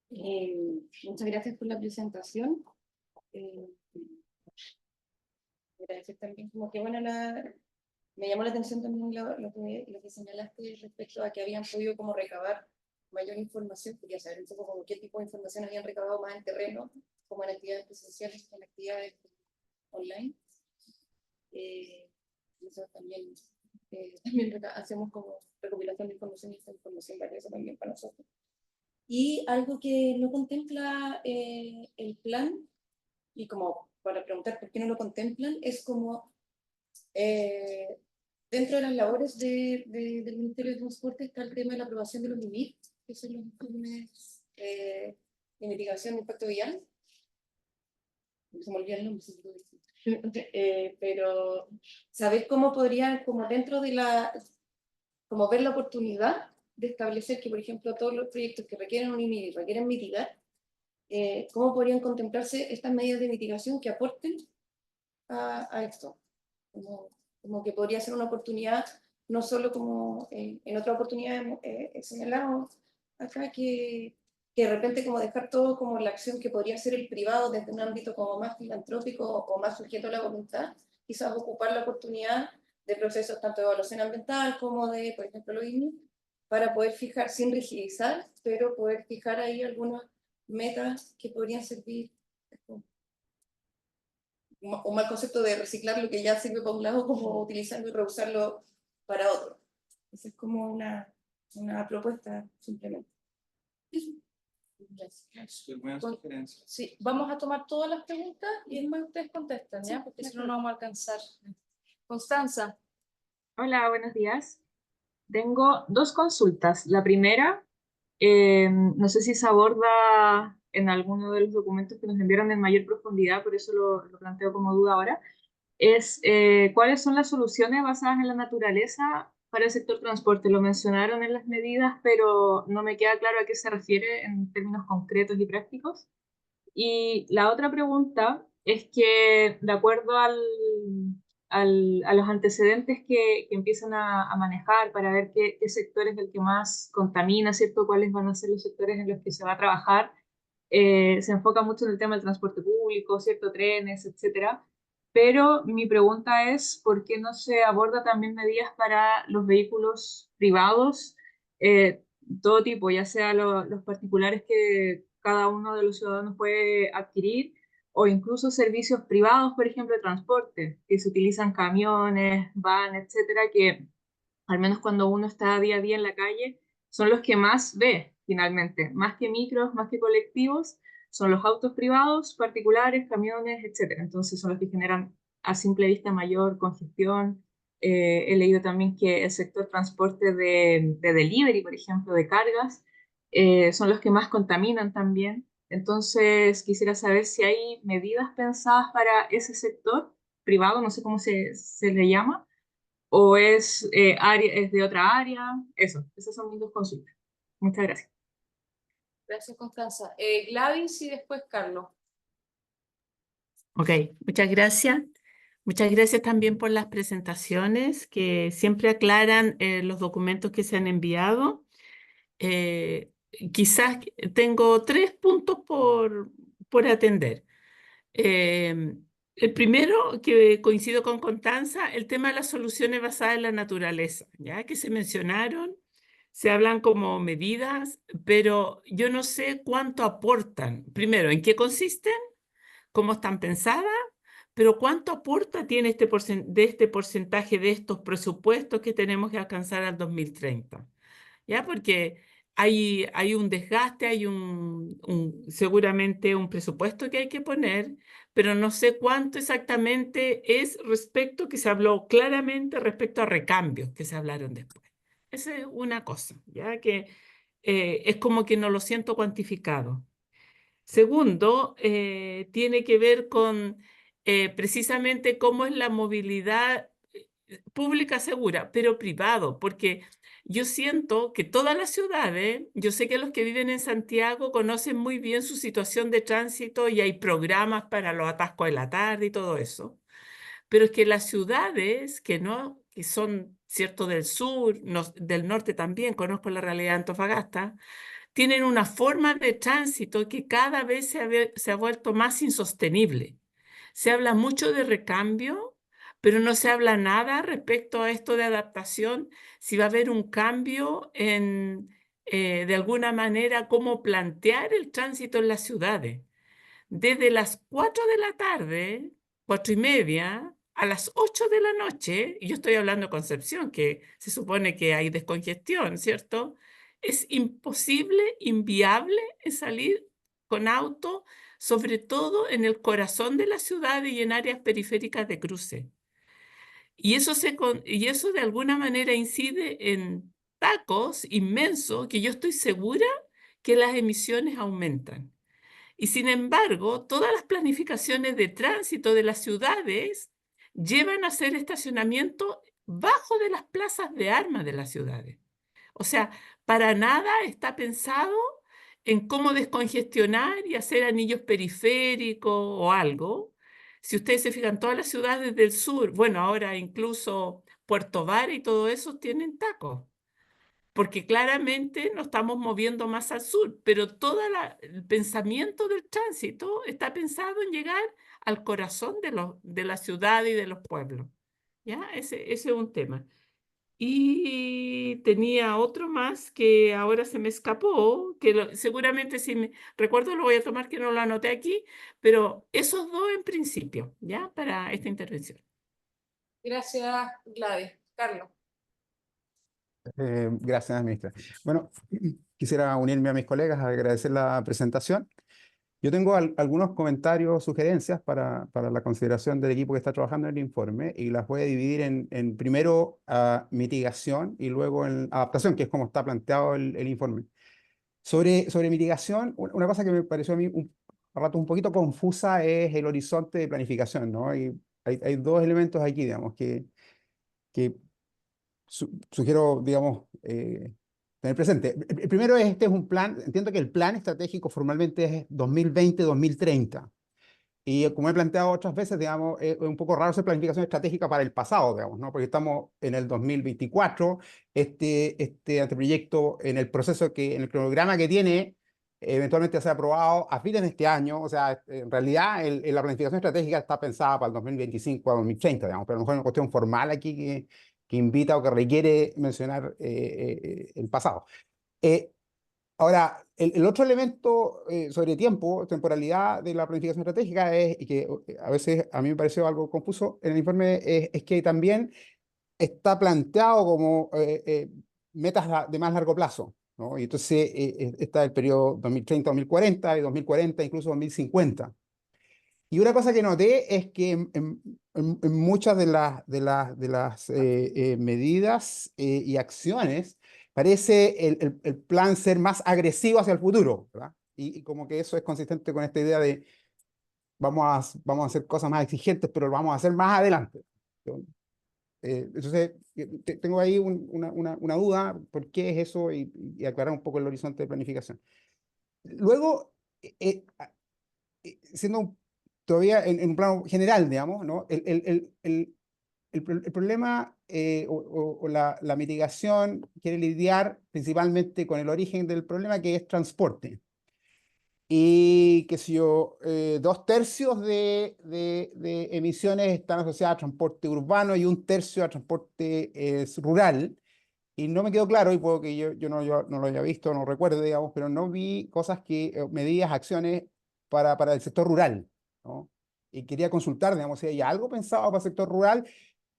I: Muchas gracias por la presentación. Agradecer también, como que bueno, me llamó la atención también lo que señalaste respecto a que habían podido como recabar mayor información. Quería saber un poco como qué tipo de información habían recabado más en terreno, como en actividades presenciales, en actividades online. Nosotros también, hacemos como recopilación de información y esta información valiosa también para nosotros. Y algo que no contempla el plan, y como para preguntar por qué no lo contemplan, es como dentro de las labores del Ministerio de Transporte está el tema de la aprobación de los MIMIT, que son los informes de mitigación de impacto vial. Se me olvidó el nombre, pero saber cómo podrían, como dentro de como ver la oportunidad de establecer que, por ejemplo, todos los proyectos que requieren un IMID y requieren mitigar, cómo podrían contemplarse estas medidas de mitigación que aporten a esto. Como que podría ser una oportunidad, no solo como en otra oportunidad hemos señalado acá, que de repente como dejar todo como la acción que podría ser el privado desde un ámbito como más filantrópico o más sujeto a la voluntad, quizás ocupar la oportunidad de procesos tanto de evaluación ambiental como de, por ejemplo, los INI, para poder fijar, sin rigidizar, pero poder fijar ahí algunas metas que podrían servir. Un mal concepto de reciclar lo que ya sirve para un lado, como utilizarlo y reusarlo para otro. Esa es como una propuesta, simplemente.
E: Súper buena sugerencia.
A: Sí, vamos a tomar todas las preguntas y después ustedes contestan, ¿ya? Porque si no, no vamos a alcanzar. Constanza.
G: Hola, buenos días. Tengo dos consultas. La primera, no sé si se aborda en alguno de los documentos que nos enviaron en mayor profundidad, por eso lo planteo como duda ahora, es cuáles son las soluciones basadas en la naturaleza para el sector transporte. Lo mencionaron en las medidas, pero no me queda claro a qué se refiere en términos concretos y prácticos. Y la otra pregunta es que, de acuerdo a los antecedentes que empiezan a manejar para ver qué sector es el que más contamina, ¿cierto? Cuáles van a ser los sectores en los que se va a trabajar, se enfoca mucho en el tema del transporte público, ¿cierto? Trenes, etcétera. Pero mi pregunta es, ¿por qué no se aborda también medidas para los vehículos privados, todo tipo, ya sea los particulares que cada uno de los ciudadanos puede adquirir, o incluso servicios privados, por ejemplo, de transporte, que se utilizan camiones, van, etcétera, que al menos cuando uno está día a día en la calle, son los que más ve finalmente, más que micros, más que colectivos, son los autos privados, particulares, camiones, etcétera. Entonces son los que generan a simple vista mayor congestión. He leído también que el sector transporte de delivery, por ejemplo, de cargas, son los que más contaminan también. Entonces quisiera saber si hay medidas pensadas para ese sector privado, no sé cómo se le llama, o es, es de otra área. Esas son mis dos consultas. Muchas gracias.
A: Gracias, Constanza. Gladys y después Carlos.
D: Ok, muchas gracias. Muchas gracias también por las presentaciones que siempre aclaran los documentos que se han enviado. Quizás tengo 3 puntos por atender. El primero, que coincido con Constanza, el tema de las soluciones basadas en la naturaleza, ya que se mencionaron, se hablan como medidas, pero yo no sé cuánto aportan. Primero, ¿en qué consisten? ¿Cómo están pensadas? Pero ¿cuánto aporta tiene este porcentaje de estos presupuestos que tenemos que alcanzar al 2030? ¿Ya? Porque hay un desgaste, hay seguramente un presupuesto que hay que poner, pero no sé cuánto exactamente es respecto, que se habló claramente respecto a recambios que se hablaron después. Esa es una cosa, ya que es como que no lo siento cuantificado. Segundo, tiene que ver con precisamente cómo es la movilidad pública segura, pero privado, porque yo siento que todas las ciudades, yo sé que los que viven en Santiago conocen muy bien su situación de tránsito y hay programas para los atascos de la tarde y todo eso, pero es que las ciudades que no, que son, cierto, del sur, del norte también, conozco la realidad de Antofagasta, tienen una forma de tránsito que cada vez se ha vuelto más insostenible. Se habla mucho de recambio, pero no se habla nada respecto a esto de adaptación, si va a haber un cambio en, de alguna manera, cómo plantear el tránsito en las ciudades. Desde las 4 de la tarde, 4:30, a las 8 de la noche, y yo estoy hablando de Concepción, que se supone que hay descongestión, ¿cierto? Es imposible, inviable salir con auto, sobre todo en el corazón de la ciudad y en áreas periféricas de cruce. Y eso de alguna manera incide en tacos inmensos que yo estoy segura que las emisiones aumentan. Y sin embargo, todas las planificaciones de tránsito de las ciudades llevan a hacer estacionamiento bajo de las plazas de armas de las ciudades. O sea, para nada está pensado en cómo descongestionar y hacer anillos periféricos o algo. Si ustedes se fijan, todas las ciudades del sur, bueno, ahora incluso Puerto Vara y todo eso tienen tacos, porque claramente nos estamos moviendo más al sur, pero todo el pensamiento del tránsito está pensado en llegar al corazón de la ciudad y de los pueblos. ¿Ya? Ese es un tema. Y tenía otro más que ahora se me escapó, que seguramente si me recuerdo lo voy a tomar, que no lo anoté aquí, pero esos dos en principio, ¿ya? Para esta intervención.
A: Gracias, Gladys. Carlos.
H: Gracias, ministra. Bueno, quisiera unirme a mis colegas a agradecer la presentación. Yo tengo algunos comentarios, sugerencias para la consideración del equipo que está trabajando en el informe y las voy a dividir en primero mitigación y luego en adaptación, que es como está planteado el informe. Sobre mitigación, una cosa que me pareció a mí a rato un poquito confusa es el horizonte de planificación, ¿no? Y hay dos elementos aquí, digamos, que sugiero, digamos, tener presente. El primero es, este es un plan, entiendo que el plan estratégico formalmente es 2020-2030. Y como he planteado otras veces, digamos, es un poco raro hacer planificación estratégica para el pasado, digamos, ¿no? Porque estamos en el 2024, este anteproyecto en el proceso en el cronograma que tiene, eventualmente sea aprobado a fines de este año. O sea, en realidad la planificación estratégica está pensada para el 2025 a 2030, digamos, pero a lo mejor es una cuestión formal aquí que invita o que requiere mencionar el pasado. Ahora, el otro elemento sobre tiempo, temporalidad de la planificación estratégica y que a veces a mí me pareció algo confuso en el informe, es que también está planteado como metas de más largo plazo, ¿no? Y entonces está el periodo 2030-2040 y 2040 incluso 2050. Y una cosa que noté es que en muchas de las medidas y acciones parece el plan ser más agresivo hacia el futuro, ¿verdad? Y como que eso es consistente con esta idea de vamos a hacer cosas más exigentes, pero lo vamos a hacer más adelante. Entonces, tengo ahí una duda, ¿por qué es eso? Y aclarar un poco el horizonte de planificación. Luego, siendo todavía en un plano general, digamos, ¿no? El problema o la mitigación quiere lidiar principalmente con el origen del problema, que es transporte. Y que si yo, 2/3 de emisiones están asociadas a transporte urbano y 1/3 a transporte rural. Y no me quedó claro, y puedo que yo no lo haya visto, no recuerdo, digamos, pero no vi cosas medidas, acciones para el sector rural, ¿no? Y quería consultar, digamos, si hay algo pensado para el sector rural,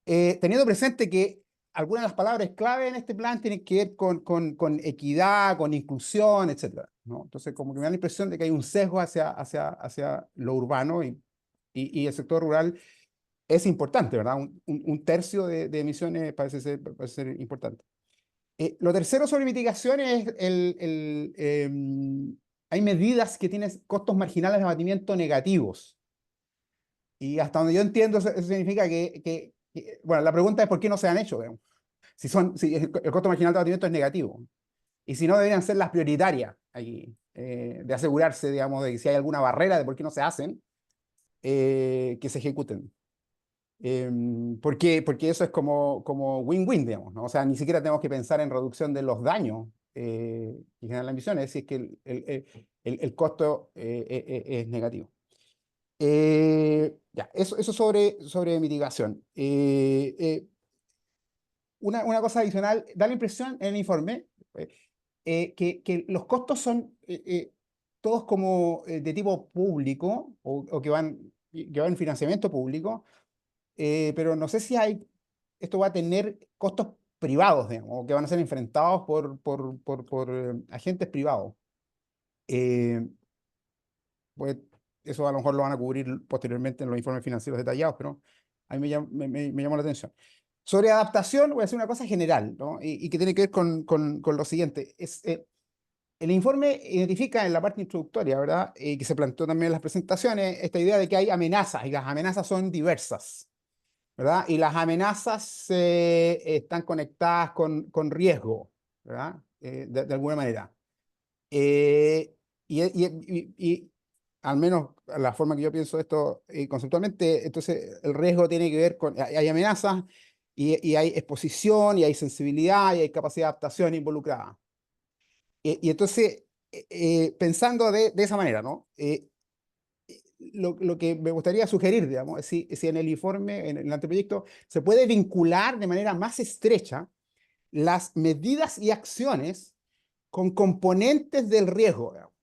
H: teniendo presente que algunas de las palabras clave en este plan tienen que ver con equidad, con inclusión, etcétera, ¿no? Entonces, como que me da la impresión de que hay un sesgo hacia lo urbano y el sector rural es importante, ¿verdad? 1/3 de emisiones parece ser importante. Lo tercero sobre mitigación es hay medidas que tienen costos marginales de abatimiento negativos. Y hasta donde yo entiendo, eso significa bueno, la pregunta es por qué no se han hecho, digamos. Si el costo marginal de abatimiento es negativo. Y si no, deberían ser las prioritarias aquí, de asegurarse, digamos, de que si hay alguna barrera de por qué no se hacen, que se ejecuten. Porque eso es como win-win, digamos, ¿no? O sea, ni siquiera tenemos que pensar en reducción de los daños que generan las emisiones, si es que el costo es negativo. Ya, eso sobre mitigación. Una cosa adicional, da la impresión en el informe que los costos son todos como de tipo público o que van en financiamiento público, pero no sé si esto va a tener costos privados, digamos, o que van a ser enfrentados por agentes privados. Pues eso a lo mejor lo van a cubrir posteriormente en los informes financieros detallados, pero a mí me llamó la atención. Sobre adaptación, voy a decir una cosa general, ¿no? Y que tiene que ver con lo siguiente. El informe identifica en la parte introductoria, ¿verdad? Que se planteó también en las presentaciones, esta idea de que hay amenazas, y las amenazas son diversas, ¿verdad? Y las amenazas están conectadas con riesgo, ¿verdad? De alguna manera. Y al menos la forma que yo pienso esto conceptualmente, entonces el riesgo tiene que ver con, hay amenazas y hay exposición y hay sensibilidad y hay capacidad de adaptación involucrada. Y entonces, pensando de esa manera, ¿no? Lo que me gustaría sugerir, digamos, es si en el informe, en el anteproyecto, se puede vincular de manera más estrecha las medidas y acciones con componentes del riesgo, digamos.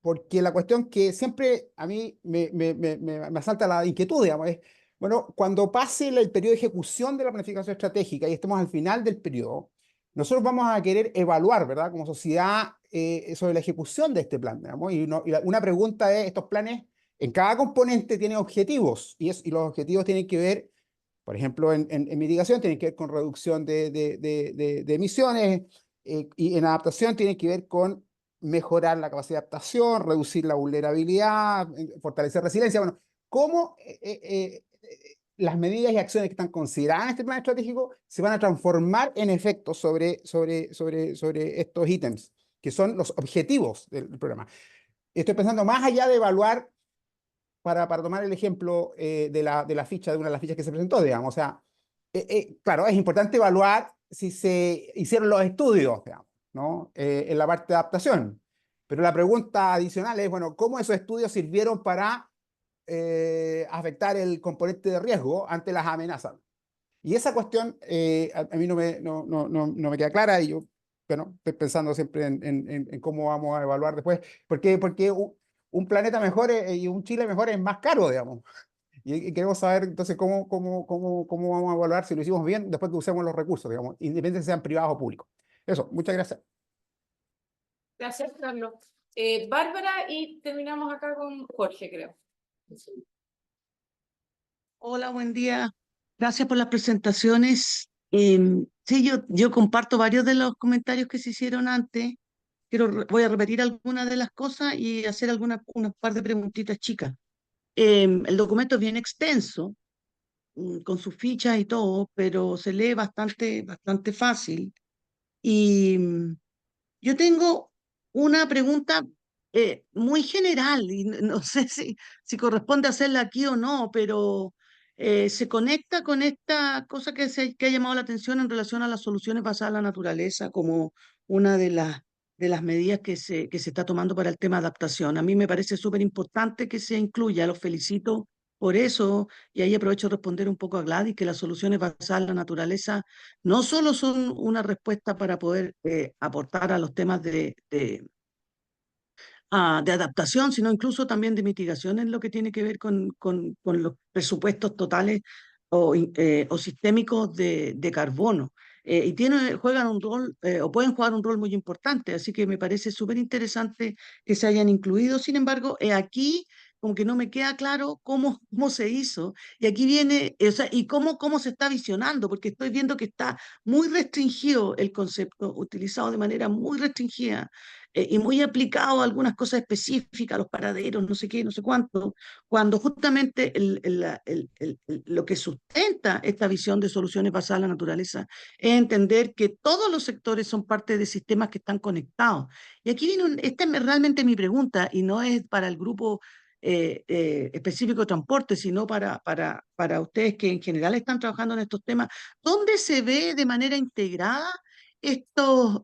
H: Porque la cuestión que siempre a mí me asalta la inquietud, digamos, es, bueno, cuando pase el periodo de ejecución de la planificación estratégica y estemos al final del periodo, nosotros vamos a querer evaluar, ¿verdad?, como sociedad sobre la ejecución de este plan, digamos, una pregunta es, estos planes, en cada componente tienen objetivos, y los objetivos tienen que ver, por ejemplo, en mitigación, tienen que ver con reducción de emisiones, y en adaptación tienen que ver con mejorar la capacidad de adaptación, reducir la vulnerabilidad, fortalecer resiliencia. Bueno, ¿cómo las medidas y acciones que están consideradas en este plan estratégico se van a transformar en efectos sobre estos ítems, que son los objetivos del programa? Estoy pensando más allá de evaluar, para tomar el ejemplo de la ficha, de una de las fichas que se presentó, digamos. O sea, claro, es importante evaluar si se hicieron los estudios, digamos, ¿no? En la parte de adaptación. Pero la pregunta adicional es, bueno, ¿cómo esos estudios sirvieron para afectar el componente de riesgo ante las amenazas? Y esa cuestión a mí no me queda clara, y yo, bueno, estoy pensando siempre en cómo vamos a evaluar después, porque un planeta mejor y un Chile mejor es más caro, digamos. Y queremos saber entonces cómo vamos a evaluar si lo hicimos bien después que usemos los recursos, digamos, independientemente si sean privados o públicos. Eso, muchas gracias.
A: Gracias, Carlos. Bárbara, y terminamos acá con Jorge, creo.
J: Hola, buen día. Gracias por las presentaciones. Sí, yo comparto varios de los comentarios que se hicieron antes. Voy a repetir algunas de las cosas y hacer unas par de preguntitas chicas. El documento es bien extenso, con sus fichas y todo, pero se lee bastante fácil. Y yo tengo una pregunta muy general y no sé si corresponde hacerla aquí o no, pero se conecta con esta cosa que ha llamado la atención en relación a las soluciones basadas en la naturaleza como una de las medidas que se está tomando para el tema de adaptación. A mí me parece súper importante que se incluya, los felicito por eso, y ahí aprovecho de responder un poco a Gladys, que las soluciones basadas en la naturaleza no solo son una respuesta para poder aportar a los temas de adaptación, sino incluso también de mitigación en lo que tiene que ver con los presupuestos totales o sistémicos de carbono. Y juegan un rol, o pueden jugar un rol muy importante, así que me parece súper interesante que se hayan incluido. Sin embargo, aquí como que no me queda claro cómo se hizo. Y aquí viene, o sea, y cómo se está visionando, porque estoy viendo que está muy restringido el concepto, utilizado de manera muy restringida y muy aplicado a algunas cosas específicas, a los paraderos, no sé qué, no sé cuánto, cuando justamente lo que sustenta esta visión de soluciones basadas en la naturaleza es entender que todos los sectores son parte de sistemas que están conectados. Y aquí viene, esta es realmente mi pregunta, y no es para el grupo específico de transporte, sino para ustedes que en general están trabajando en estos temas. ¿Dónde se ve de manera integrada estos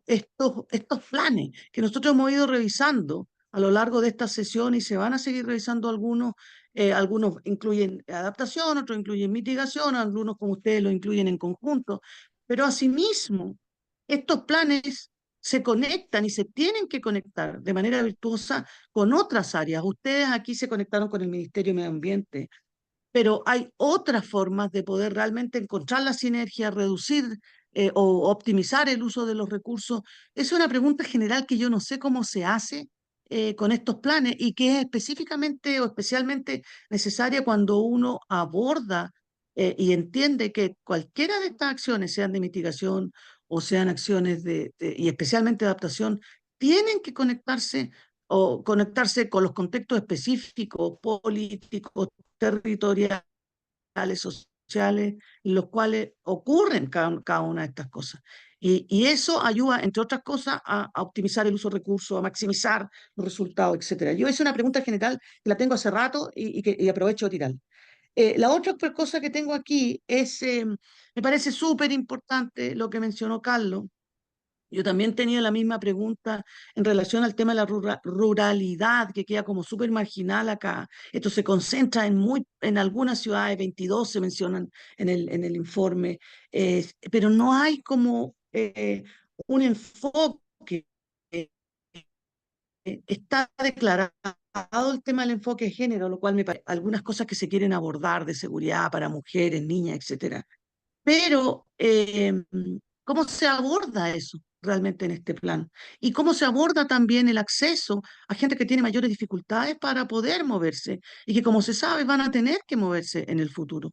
J: planes que nosotros hemos ido revisando a lo largo de esta sesión y se van a seguir revisando algunos? Algunos incluyen adaptación, otros incluyen mitigación, algunos como ustedes lo incluyen en conjunto, pero asimismo, estos planes se conectan y se tienen que conectar de manera virtuosa con otras áreas. Ustedes aquí se conectaron con el Ministerio de Medio Ambiente, pero hay otras formas de poder realmente encontrar la sinergia, reducir o optimizar el uso de los recursos. Es una pregunta general que yo no sé cómo se hace con estos planes y que es específicamente o especialmente necesaria cuando uno aborda y entiende que cualquiera de estas acciones, sean de mitigación o sean acciones y especialmente de adaptación, tienen que conectarse o conectarse con los contextos específicos, políticos, territoriales, sociales, en los cuales ocurren cada una de estas cosas. Y eso ayuda, entre otras cosas, a optimizar el uso de recursos, a maximizar los resultados, etcétera. Yo hice una pregunta general que la tengo hace rato y aprovecho de tirar. La otra cosa que tengo aquí es, me parece súper importante lo que mencionó Carlos. Yo también tenía la misma pregunta en relación al tema de la ruralidad, que queda como súper marginal acá. Esto se concentra en algunas ciudades, 22 se mencionan en el informe, pero no hay como un enfoque. Está declarado el tema del enfoque de género, lo cual me parece algunas cosas que se quieren abordar de seguridad para mujeres, niñas, etcétera. Pero, ¿cómo se aborda eso realmente en este plan? ¿Y cómo se aborda también el acceso a gente que tiene mayores dificultades para poder moverse y que, como se sabe, van a tener que moverse en el futuro?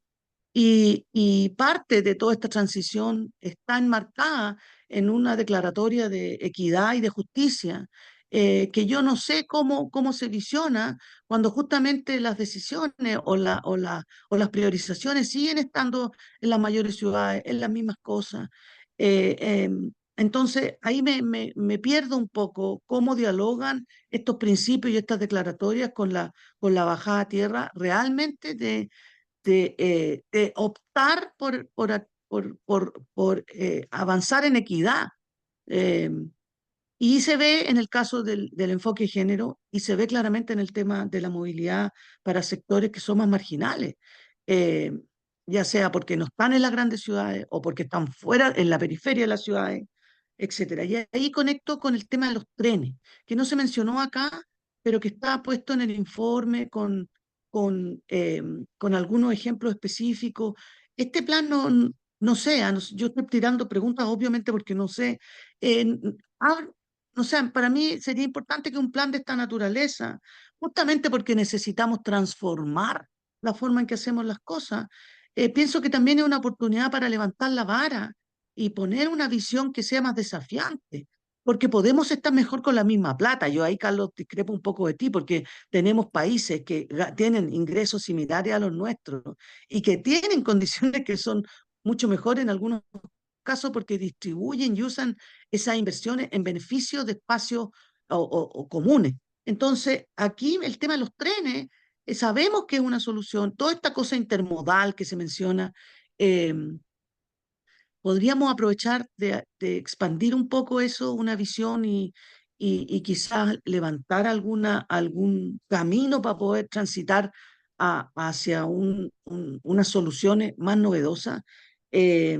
J: Y parte de toda esta transición está enmarcada en una declaratoria de equidad y de justicia, que yo no sé cómo se visiona cuando justamente las decisiones o las priorizaciones siguen estando en las mayores ciudades, en las mismas cosas. Entonces, ahí me pierdo un poco cómo dialogan estos principios y estas declaratorias con la bajada a tierra realmente de optar por avanzar en equidad. Eh, y se ve en el caso del enfoque de género y se ve claramente en el tema de la movilidad para sectores que son más marginales, eh, ya sea porque no están en las grandes ciudades o porque están fuera, en la periferia de las ciudades, etcétera. Y ahí conecto con el tema de los trenes, que no se mencionó acá, pero que está puesto en el informe con algunos ejemplos específicos. Este plan no sé, yo estoy tirando preguntas obviamente porque no sé. eh, hab- o sea, para mí sería importante que un plan de esta naturaleza, justamente porque necesitamos transformar la forma en que hacemos las cosas, pienso que también es una oportunidad para levantar la vara y poner una visión que sea más desafiante, porque podemos estar mejor con la misma plata. Yo ahí, Carlos, discrepo un poco de ti, porque tenemos países que tienen ingresos similares a los nuestros y que tienen condiciones que son mucho mejores en algunos casos porque distribuyen y usan esas inversiones en beneficio de espacios o comunes. Entonces, aquí el tema de los trenes, sabemos que es una solución. Toda esta cosa intermodal que se menciona, eh, podríamos aprovechar de expandir un poco eso, una visión y quizás levantar algún camino para poder transitar hacia unas soluciones más novedosas, eh,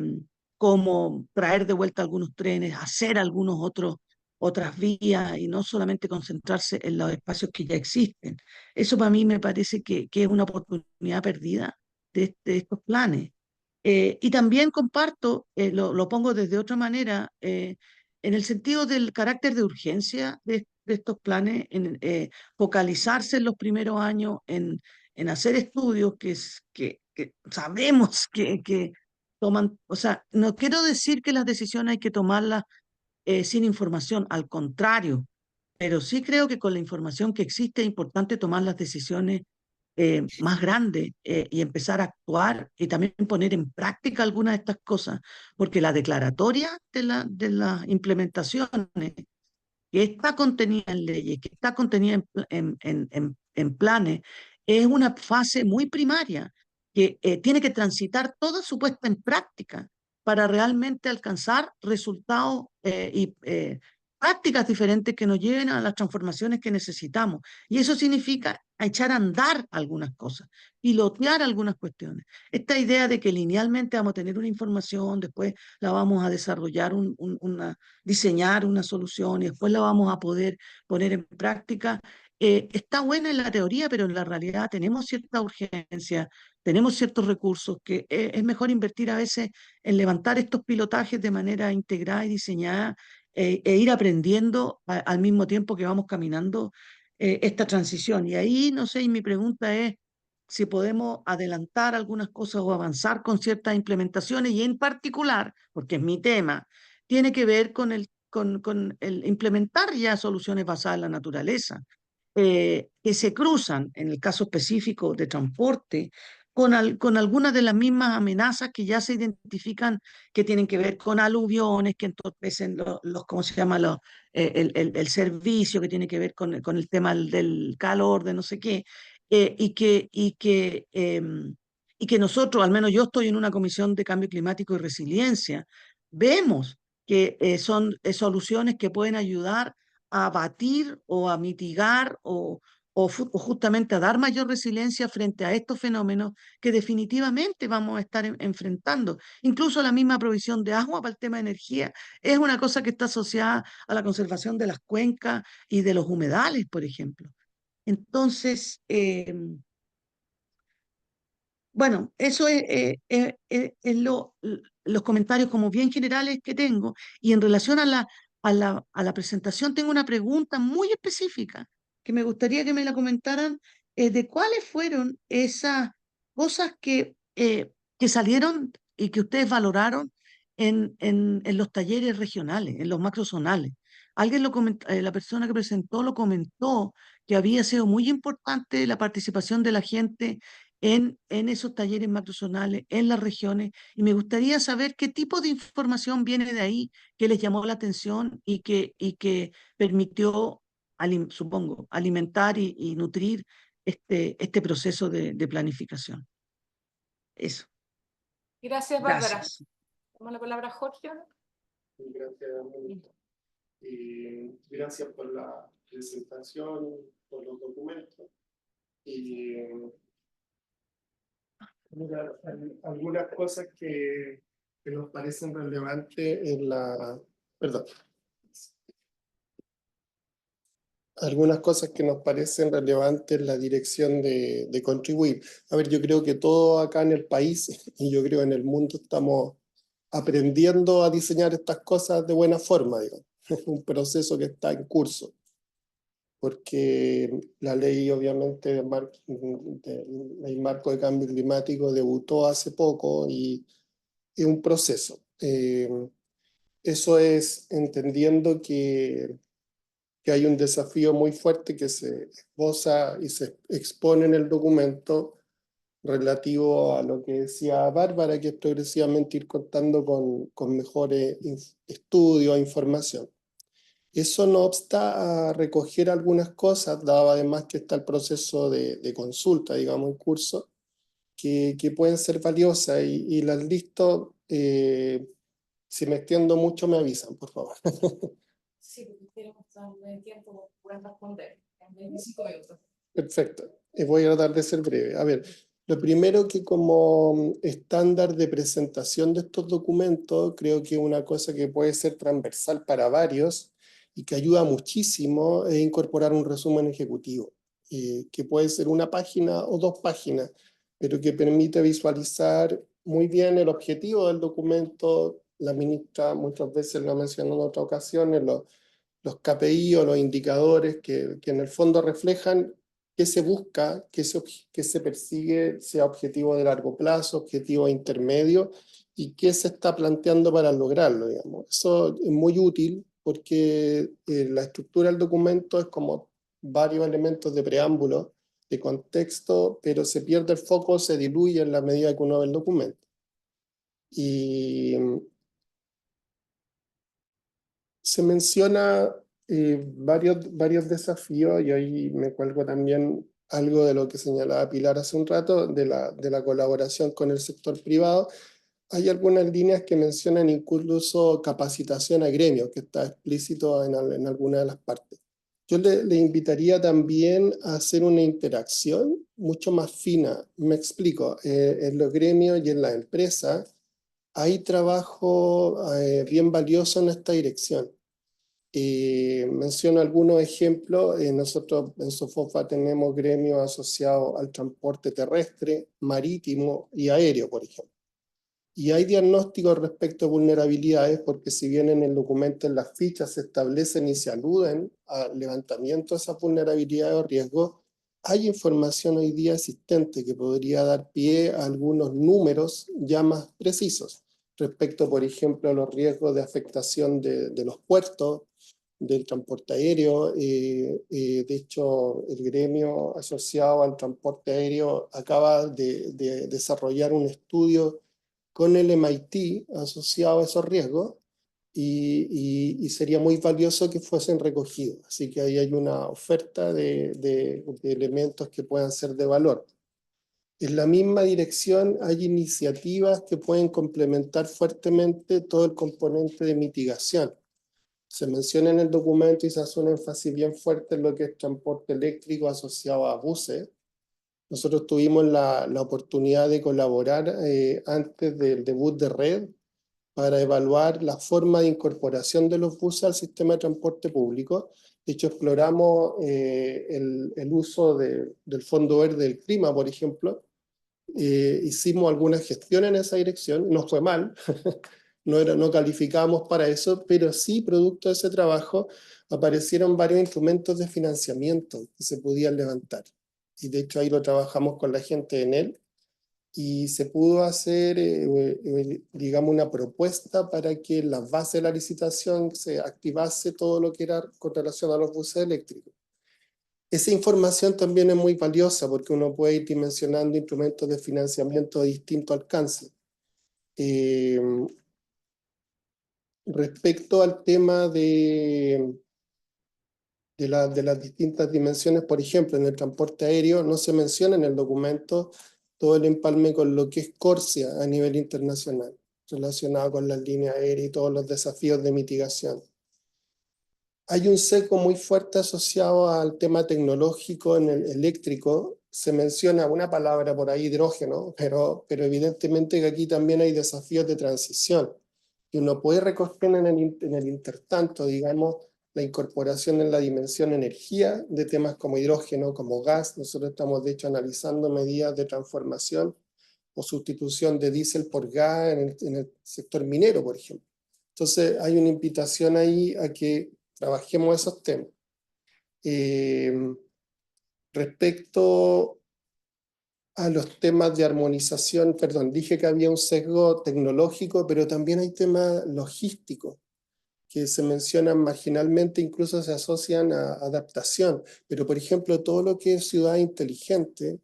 J: como traer de vuelta algunos trenes, hacer otras vías y no solamente concentrarse en los espacios que ya existen. Eso para mí me parece que es una oportunidad perdida de estos planes. Y también comparto, lo pongo desde otra manera, en el sentido del carácter de urgencia de estos planes, focalizarse en los primeros años, en hacer estudios que sabemos que toman, o sea, no quiero decir que las decisiones hay que tomarlas sin información, al contrario, pero sí creo que con la información que existe es importante tomar las decisiones más grandes y empezar a actuar y también poner en práctica algunas de estas cosas, porque la declaratoria de las implementaciones que está contenida en leyes, que está contenida en planes, es una fase muy primaria que tiene que transitar toda su puesta en práctica para realmente alcanzar resultados y prácticas diferentes que nos lleven a las transformaciones que necesitamos. Y eso significa echar a andar algunas cosas, pilotear algunas cuestiones. Esta idea de que linealmente vamos a tener una información, después la vamos a desarrollar diseñar una solución y después la vamos a poder poner en práctica. Está buena en la teoría, pero en la realidad tenemos cierta urgencia, tenemos ciertos recursos que es mejor invertir a veces en levantar estos pilotajes de manera integrada y diseñada e ir aprendiendo al mismo tiempo que vamos caminando esta transición. Y ahí, no sé, y mi pregunta es si podemos adelantar algunas cosas o avanzar con ciertas implementaciones y en particular, porque es mi tema, tiene que ver con el implementar ya soluciones basadas en la naturaleza, que se cruzan, en el caso específico de transporte, con algunas de las mismas amenazas que ya se identifican, que tienen que ver con aluviones, que entorpecen ¿cómo se llama? El servicio, que tiene que ver con el tema del calor, de no sé qué, y que nosotros, al menos yo estoy en una comisión de cambio climático y resiliencia, vemos que son soluciones que pueden ayudar a abatir o a mitigar o justamente a dar mayor resiliencia frente a estos fenómenos que definitivamente vamos a estar enfrentando. Incluso la misma provisión de agua para el tema de energía es una cosa que está asociada a la conservación de las cuencas y de los humedales, por ejemplo. Entonces, bueno, eso es los comentarios como bien generales que tengo. Y en relación a la presentación, tengo una pregunta muy específica que me gustaría que me la comentaran, de cuáles fueron esas cosas que salieron y que ustedes valoraron en los talleres regionales, en los macrozonales. Alguien la persona que presentó lo comentó, que había sido muy importante la participación de la gente en esos talleres macrozonales, en las regiones, y me gustaría saber qué tipo de información viene de ahí que les llamó la atención y que permitió, supongo, alimentar y nutrir este proceso de planificación. Eso.
A: Gracias, Bárbara.
J: Gracias.
A: Toma la palabra Jorge.
K: Gracias, ministra. Y gracias por la presentación, por los documentos. Y mira, algunas cosas que nos parecen relevantes algunas cosas que nos parecen relevantes en la dirección de contribuir. A ver, yo creo que todos acá en el país y yo creo en el mundo estamos aprendiendo a diseñar estas cosas de buena forma, digamos. Es un proceso que está en curso, porque la ley obviamente del marco de cambio climático debutó hace poco y es un proceso. Eso es entendiendo que hay un desafío muy fuerte que se esboza y se expone en el documento relativo a lo que decía Bárbara, que es progresivamente ir contando con mejores estudios e información. Eso no obsta a recoger algunas cosas, dado además que está el proceso de consulta, digamos, en curso, que pueden ser valiosas y las listo. Si me extiendo mucho, me avisan, por favor.
A: Sí, porque tenemos tiempo para responder en 25 minutos.
K: Perfecto. Voy a tratar de ser breve. A ver, lo primero que como estándar de presentación de estos documentos, creo que una cosa que puede ser transversal para varios y que ayuda muchísimo es incorporar un resumen ejecutivo, que puede ser una página o 2 páginas, pero que permite visualizar muy bien el objetivo del documento. La ministra muchas veces lo ha mencionado en otras ocasiones, los KPI o los indicadores que en el fondo reflejan qué se busca, qué se persigue, sea objetivo de largo plazo, objetivo intermedio, y qué se está planteando para lograrlo, digamos. Eso es muy útil porque la estructura del documento es como varios elementos de preámbulo, de contexto, pero se pierde el foco, se diluye en la medida que uno ve el documento. Y se menciona varios desafíos, y ahí me cuelgo también algo de lo que señalaba Pilar hace un rato, de la colaboración con el sector privado. Hay algunas líneas que mencionan incluso capacitación a gremios, que está explícito en alguna de las partes. Yo le invitaría también a hacer una interacción mucho más fina. Me explico, en los gremios y en las empresas hay trabajo bien valioso en esta dirección. Menciono algunos ejemplos. Nosotros en SOFOFA tenemos gremios asociados al transporte terrestre, marítimo y aéreo, por ejemplo. Y hay diagnósticos respecto a vulnerabilidades, porque si bien en el documento, en las fichas se establecen y se aluden al levantamiento de esas vulnerabilidades o riesgos, hay información hoy día existente que podría dar pie a algunos números ya más precisos respecto, por ejemplo, a los riesgos de afectación de los puertos, del transporte aéreo. De hecho, el gremio asociado al transporte aéreo acaba de desarrollar un estudio con el MIT asociado a esos riesgos, y sería muy valioso que fuesen recogidos. Así que ahí hay una oferta de elementos que puedan ser de valor. En la misma dirección hay iniciativas que pueden complementar fuertemente todo el componente de mitigación. Se menciona en el documento y se hace un énfasis bien fuerte en lo que es transporte eléctrico asociado a buses. Nosotros tuvimos la oportunidad de colaborar antes del debut de red para evaluar la forma de incorporación de los buses al sistema de transporte público. De hecho, exploramos el uso del Fondo Verde del Clima, por ejemplo. Hicimos algunas gestiones en esa dirección, no fue mal, no calificábamos para eso, pero sí, producto de ese trabajo, aparecieron varios instrumentos de financiamiento que se podían levantar. Y de hecho ahí lo trabajamos con la gente en él, y se pudo hacer, digamos, una propuesta para que en la base de la licitación se activase todo lo que era con relación a los buses eléctricos. Esa información también es muy valiosa porque uno puede ir dimensionando instrumentos de financiamiento de distinto alcance. Respecto al tema de las distintas dimensiones, por ejemplo, en el transporte aéreo no se menciona en el documento todo el empalme con lo que es CORSIA a nivel internacional, relacionado con las líneas aéreas y todos los desafíos de mitigación. Hay un sesgo muy fuerte asociado al tema tecnológico en el eléctrico. Se menciona una palabra por ahí, hidrógeno, pero evidentemente que aquí también hay desafíos de transición. Y uno puede recoger en el intertanto, digamos, la incorporación en la dimensión energía de temas como hidrógeno, como gas. Nosotros estamos de hecho analizando medidas de transformación o sustitución de diésel por gas en el sector minero, por ejemplo. Entonces hay una invitación ahí a que trabajemos esos temas. Respecto a los temas de armonización, perdón, dije que había un sesgo tecnológico, pero también hay temas logísticos que se mencionan marginalmente, incluso se asocian a adaptación. Pero, por ejemplo, todo lo que es ciudad inteligente,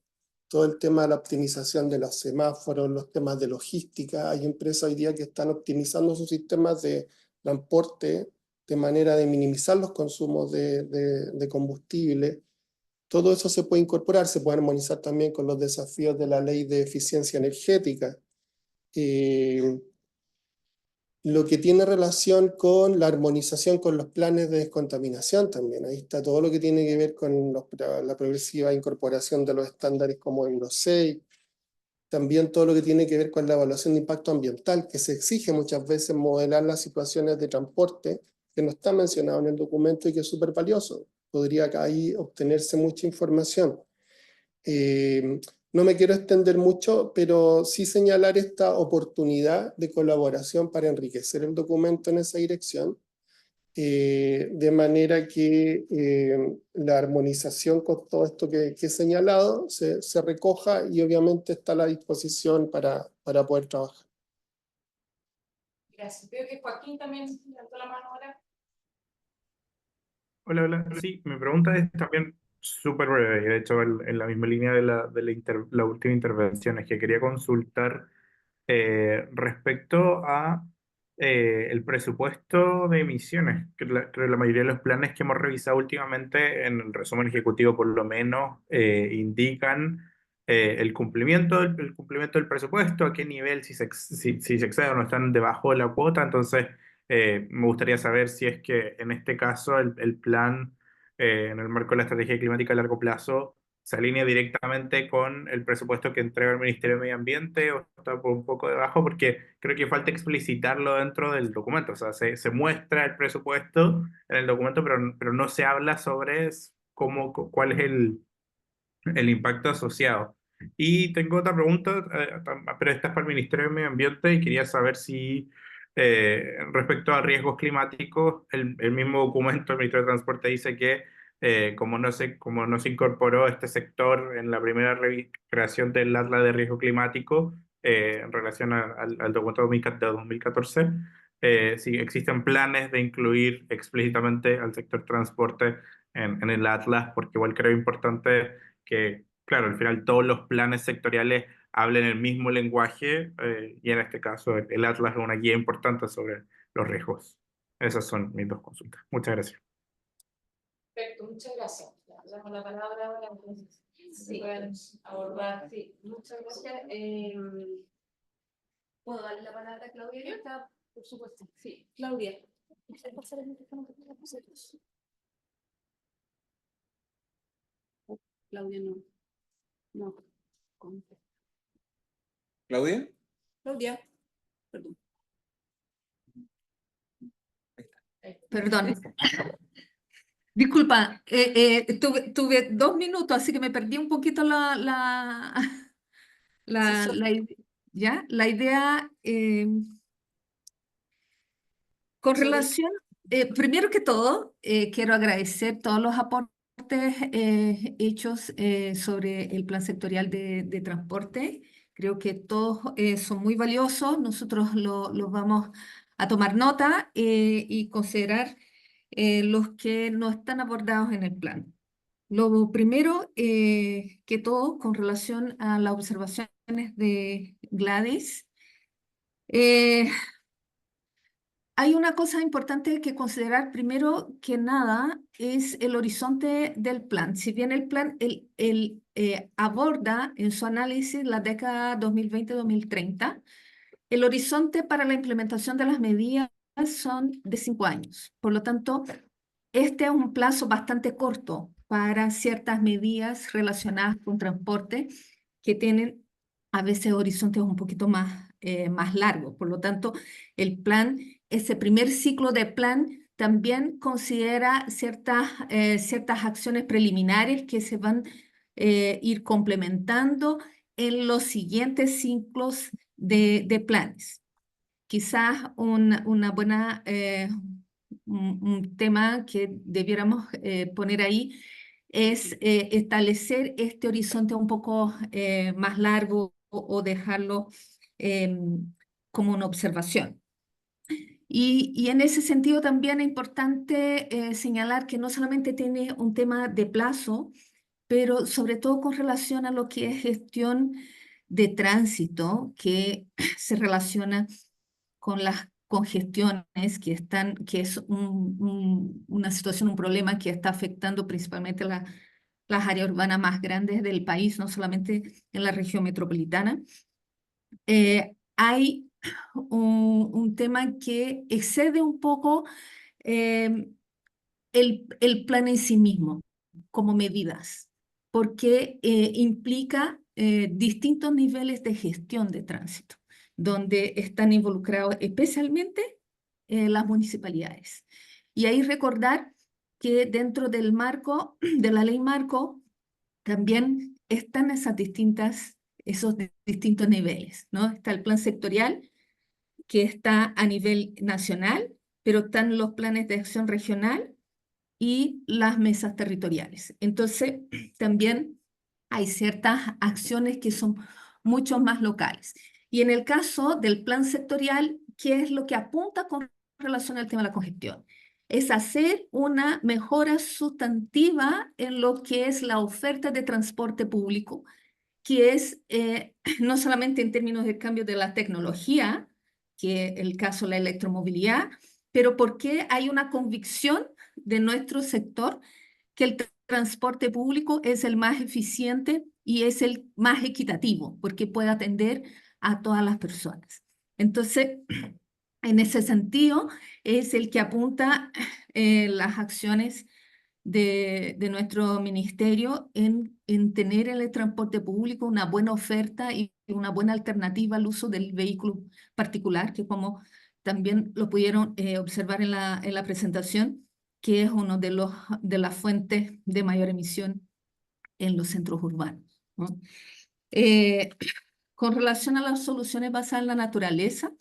K: todo el tema de la optimización de los semáforos, los temas de logística, hay empresas hoy día que están optimizando sus sistemas de transporte de manera de minimizar los consumos de combustible. Todo eso se puede incorporar, se puede armonizar también con los desafíos de la ley de eficiencia energética. Lo que tiene relación con la armonización con los planes de descontaminación también. Ahí está todo lo que tiene que ver con la progresiva incorporación de los estándares como Euro 6. También todo lo que tiene que ver con la evaluación de impacto ambiental, que se exige muchas veces modelar las situaciones de transporte, que no está mencionado en el documento y que es súper valioso. Podría acá ahí obtenerse mucha información. No me quiero extender mucho, pero sí señalar esta oportunidad de colaboración para enriquecer el documento en esa dirección. de manera que la armonización con todo esto que he señalado se recoja y obviamente está a la disposición para poder trabajar.
A: Gracias. Veo que Joaquín también levantó la mano ahora.
L: Hola, hola. Sí, mi pregunta es también súper breve, y de hecho en la misma línea de la última intervención, es que quería consultar respecto a el presupuesto de emisiones, que creo que la mayoría de los planes que hemos revisado últimamente, en el resumen ejecutivo por lo menos, indican el cumplimiento del presupuesto, a qué nivel, si se excede o no están debajo de la cuota. Entonces, me gustaría saber si es que en este caso el plan, en el marco de la estrategia climática a largo plazo, se alinea directamente con el presupuesto que entrega el Ministerio de Medio Ambiente o está por un poco debajo, porque creo que falta explicitarlo dentro del documento. O sea, se muestra el presupuesto en el documento, pero no se habla sobre cuál es el impacto asociado. Y tengo otra pregunta, pero esta es para el Ministerio de Medio Ambiente y quería saber si respecto a riesgos climáticos, el mismo documento del Ministerio de Transporte dice que como no se incorporó este sector en la primera creación del Atlas de Riesgo Climático en relación al documento de 2014, si existen planes de incluir explícitamente al sector transporte en el Atlas, porque igual creo importante que, claro, al final todos los planes sectoriales hablen el mismo lenguaje y en este caso el Atlas es una guía importante sobre los riesgos. Esas son mis dos consultas. Muchas gracias.
A: Perfecto, muchas gracias. Le damos la palabra ahora, entonces,
I: Sí,
A: pueden abordar.
I: sí, muchas gracias. ¿Puedo darle la palabra a Claudia? ¿Que está? Por supuesto. Sí, Claudia. Claudia no. No.
E: ¿Claudia?
A: Claudia.
I: Perdón.
M: Perdón. Disculpa, tuve 2 minutos, así que me perdí un poquito ¿ya? La idea con relación, primero que todo, quiero agradecer todos los aportes hechos sobre el plan sectorial de transporte. Creo que todos son muy valiosos. Nosotros los vamos a tomar nota y considerar los que no están abordados en el plan. Lo primero que todo, con relación a las observaciones de Gladys, hay una cosa importante que considerar primero que nada, es el horizonte del plan. Si bien el plan aborda en su análisis la década 2020-2030, el horizonte para la implementación de las medidas son de 5 años. Por lo tanto, este es un plazo bastante corto para ciertas medidas relacionadas con transporte que tienen a veces horizontes un poquito más largos. Por lo tanto, el plan, ese primer ciclo de plan también considera ciertas acciones preliminares que se van a ir complementando en los siguientes ciclos de planes. Quizás una buena, un tema que debiéramos poner ahí es establecer este horizonte un poco más largo o dejarlo como una observación. Y en ese sentido también es importante señalar que no solamente tiene un tema de plazo, pero sobre todo con relación a lo que es gestión de tránsito, que se relaciona con las congestiones que es una situación, un problema que está afectando principalmente las áreas urbanas más grandes del país, no solamente en la región metropolitana. Hay un tema que excede un poco el plan en sí mismo, como medidas, porque implica distintos niveles de gestión de tránsito, donde están involucrados especialmente las municipalidades. Y ahí recordar que dentro del marco, de la ley marco, también están esos distintos niveles, ¿no? Está el plan sectorial, que está a nivel nacional, pero están los planes de acción regional y las mesas territoriales. Entonces, también hay ciertas acciones que son mucho más locales. Y en el caso del plan sectorial, ¿qué es lo que apunta con relación al tema de la congestión? Es hacer una mejora sustantiva en lo que es la oferta de transporte público, que es no solamente en términos del cambio de la tecnología, que es el caso de la electromovilidad, pero porque hay una convicción de nuestro sector que el transporte público es el más eficiente y es el más equitativo, porque puede atender a todas las personas. Entonces, en ese sentido, es el que apunta las acciones de nuestro ministerio en tener en el transporte público una buena oferta y una buena alternativa al uso del vehículo particular, que como también lo pudieron observar en la presentación, que es uno de las fuentes de mayor emisión en los centros urbanos, ¿no? Con relación a las soluciones basadas en la naturaleza,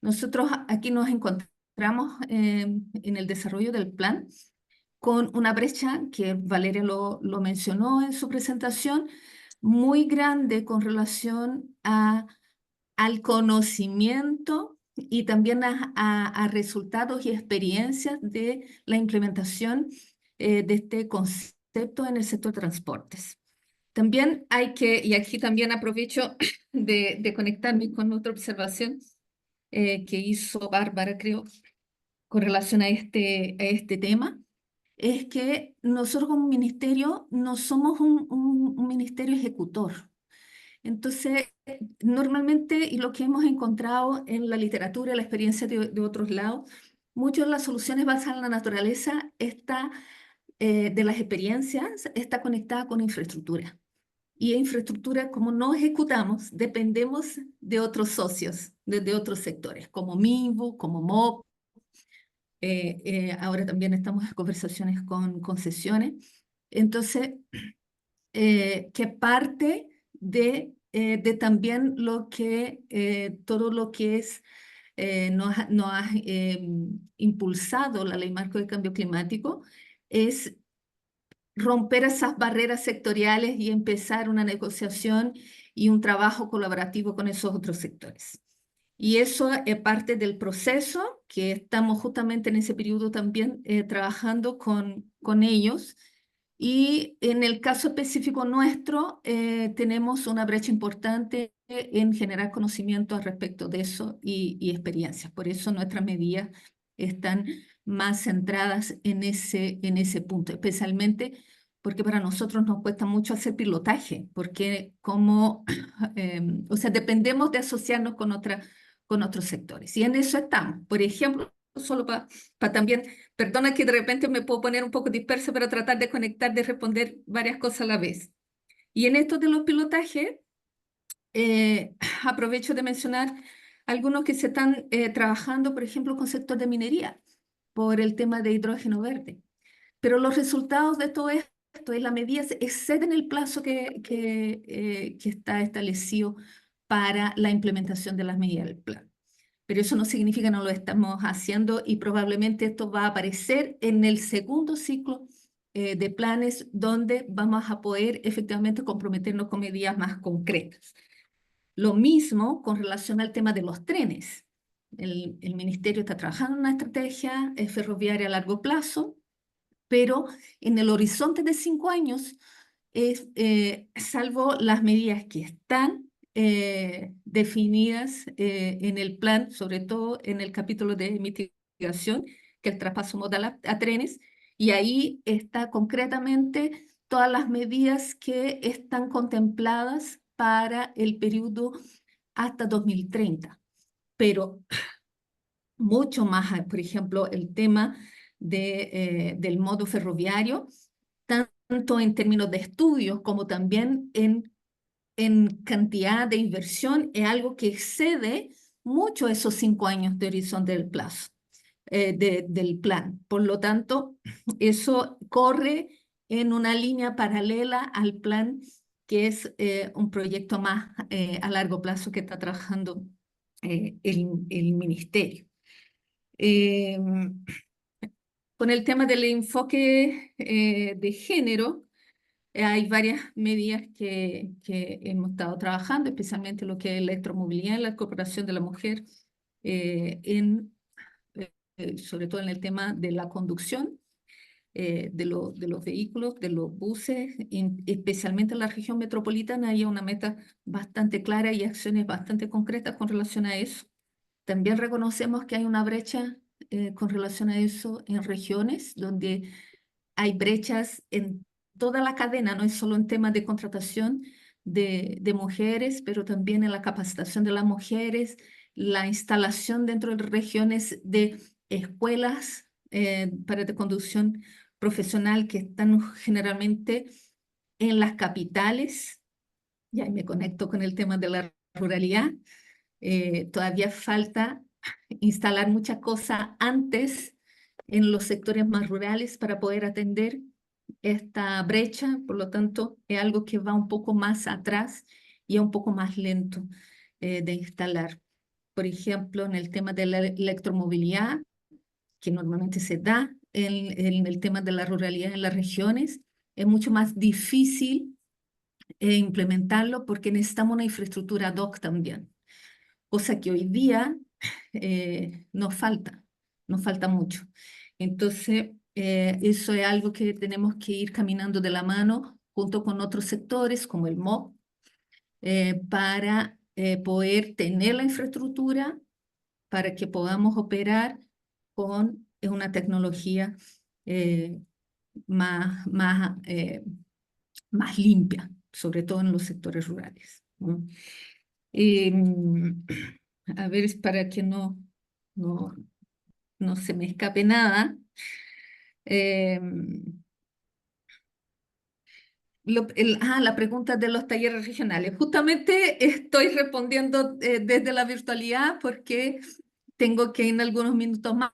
M: nosotros aquí nos encontramos en el desarrollo del plan con una brecha que Valeria lo mencionó en su presentación, muy grande con relación al conocimiento y también a resultados y experiencias de la implementación de este concepto en el sector de transportes. También hay que, y aquí también aprovecho de conectarme con otra observación que hizo Bárbara, creo, con relación a este tema, es que nosotros como ministerio no somos un ministerio ejecutor. Entonces, normalmente, y lo que hemos encontrado en la literatura, la experiencia de otros lados, muchas de las soluciones basadas en la naturaleza de las experiencias está conectada con infraestructura. Y infraestructura, como no ejecutamos, dependemos de otros socios, de otros sectores, como MINVU, como MOP. Ahora también estamos en conversaciones con concesiones. Entonces, que parte de también todo lo que es, nos ha impulsado la Ley Marco de Cambio Climático, es romper esas barreras sectoriales y empezar una negociación y un trabajo colaborativo con esos otros sectores. Y eso es parte del proceso que estamos justamente en ese periodo también trabajando con ellos. Y en el caso específico nuestro, tenemos una brecha importante en generar conocimiento al respecto de eso y experiencias. Por eso nuestras medidas están más centradas en ese punto, especialmente porque para nosotros nos cuesta mucho hacer pilotaje, porque o sea, dependemos de asociarnos con otros sectores. Y en eso estamos. Por ejemplo, solo para también, perdona que de repente me puedo poner un poco dispersa, pero tratar de conectar, de responder varias cosas a la vez. Y en esto de los pilotajes, aprovecho de mencionar algunos que se están trabajando, por ejemplo, con sector de minería, por el tema de hidrógeno verde. Pero los resultados de todo esto y la medida exceden el plazo que está establecido para la implementación de las medidas del plan. Pero eso no significa que no lo estamos haciendo y probablemente esto va a aparecer en el segundo ciclo de planes donde vamos a poder efectivamente comprometernos con medidas más concretas. Lo mismo con relación al tema de los trenes. El ministerio está trabajando en una estrategia ferroviaria a largo plazo, pero en el horizonte de 5 años, salvo las medidas que están definidas en el plan, sobre todo en el capítulo de mitigación, que es el traspaso modal a trenes, y ahí está concretamente todas las medidas que están contempladas para el periodo hasta 2030. Pero mucho más, por ejemplo, el tema del modo ferroviario, tanto en términos de estudios como también en cantidad de inversión, es algo que excede mucho esos 5 años de horizonte del plazo, del plan. Por lo tanto, eso corre en una línea paralela al plan, que es un proyecto más a largo plazo que está trabajando el ministerio. Eh, con el tema del enfoque de género, hay varias medidas que hemos estado trabajando, especialmente lo que es electromovilidad y la incorporación de la mujer, sobre todo en el tema de la conducción de los vehículos, de los buses, especialmente en la región metropolitana. Hay una meta bastante clara y acciones bastante concretas con relación a eso. También reconocemos que hay una brecha con relación a eso en regiones donde hay brechas en toda la cadena, no es solo en temas de contratación de mujeres, pero también en la capacitación de las mujeres, la instalación dentro de regiones de escuelas para de conducción profesional que están generalmente en las capitales. Y ahí me conecto con el tema de la ruralidad. Todavía falta instalar muchas cosas antes en los sectores más rurales para poder atender esta brecha. Por lo tanto, es algo que va un poco más atrás y es un poco más lento de instalar. Por ejemplo, en el tema de la electromovilidad, que normalmente se da en el tema de la ruralidad en las regiones, es mucho más difícil implementarlo porque necesitamos una infraestructura ad hoc también, cosa que hoy día nos falta mucho. Entonces, eso es algo que tenemos que ir caminando de la mano junto con otros sectores como el MOP para poder tener la infraestructura para que podamos operar con una tecnología más limpia, sobre todo en los sectores rurales, ¿no? A ver, es para que no se me escape nada. La pregunta de los talleres regionales. Justamente estoy respondiendo desde la virtualidad porque tengo que en algunos minutos más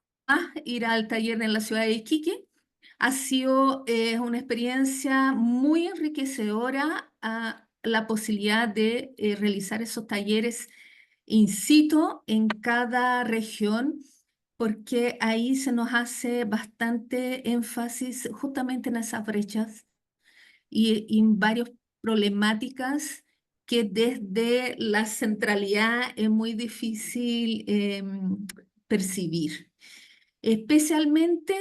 M: ir al taller en la ciudad de Iquique. Ha sido una experiencia muy enriquecedora la posibilidad de realizar esos talleres in situ en cada región, porque ahí se nos hace bastante énfasis justamente en esas brechas y en varias problemáticas que desde la centralidad es muy difícil percibir. Especialmente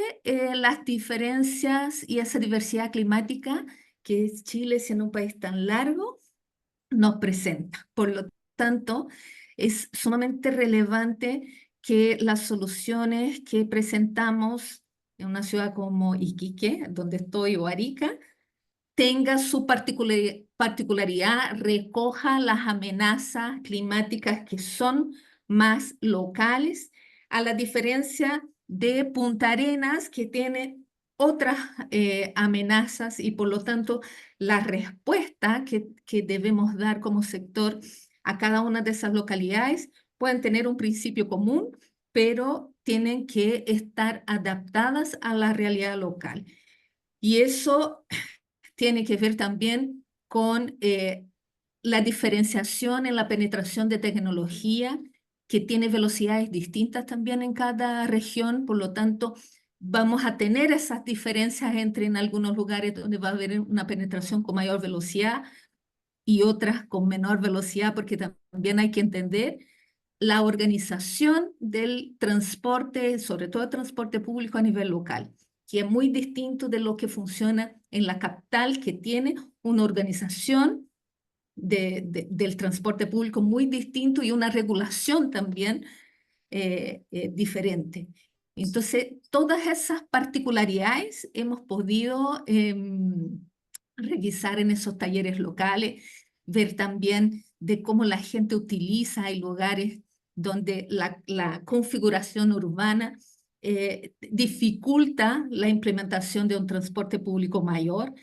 M: las diferencias y esa diversidad climática que Chile, siendo un país tan largo, nos presenta. Por lo tanto, es sumamente relevante que las soluciones que presentamos en una ciudad como Iquique, donde estoy, o Arica, tenga su particularidad, recoja las amenazas climáticas que son más locales, a la diferencia de Punta Arenas, que tiene otras amenazas y por lo tanto la respuesta que debemos dar como sector a cada una de esas localidades pueden tener un principio común, pero tienen que estar adaptadas a la realidad local. Y eso tiene que ver también con la diferenciación en la penetración de tecnología, que tiene velocidades distintas también en cada región. Por lo tanto, vamos a tener esas diferencias entre en algunos lugares donde va a haber una penetración con mayor velocidad y otras con menor velocidad, porque también hay que entender la organización del transporte, sobre todo el transporte público a nivel local, que es muy distinto de lo que funciona en la capital, que tiene una organización del transporte público muy distinto y una regulación también diferente. Entonces, todas esas particularidades hemos podido revisar en esos talleres locales, ver también de cómo la gente utiliza, hay lugares donde la configuración urbana dificulta la implementación de un transporte público mayor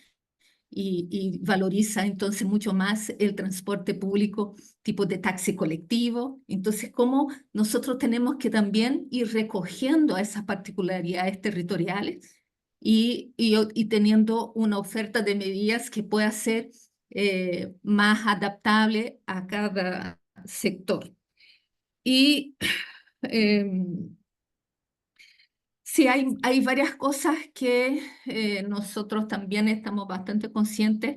M: y valoriza entonces mucho más el transporte público tipo de taxi colectivo. Entonces, cómo nosotros tenemos que también ir recogiendo esas particularidades territoriales y teniendo una oferta de medidas que pueda ser más adaptable a cada sector. Y Sí, hay varias cosas que nosotros también estamos bastante conscientes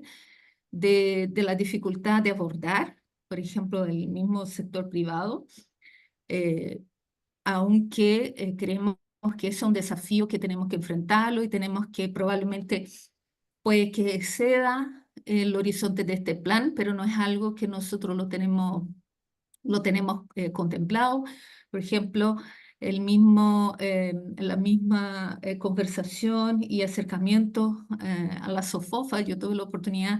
M: de la dificultad de abordar, por ejemplo, el mismo sector privado, eh, aunque creemos que es un desafío que tenemos que enfrentarlo y tenemos que probablemente puede que exceda el horizonte de este plan, pero no es algo que nosotros lo tenemos contemplado. Por ejemplo, la misma conversación y acercamiento a la SOFOFA. Yo tuve la oportunidad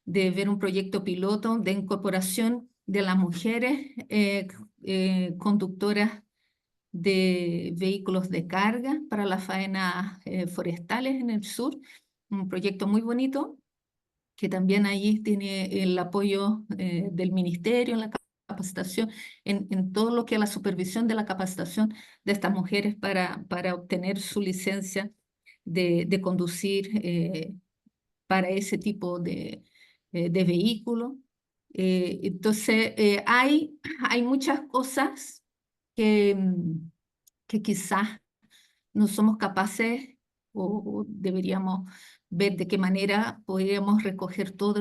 M: de ver un proyecto piloto de incorporación de las mujeres conductoras de vehículos de carga para las faenas forestales en el sur. Un proyecto muy bonito que también ahí tiene el apoyo del ministerio en la capacitación, en todo lo que es la supervisión de la capacitación de estas mujeres para obtener su licencia de conducir para ese tipo de vehículo. Entonces, hay muchas cosas que quizás no somos capaces o deberíamos ver de qué manera podríamos recoger todo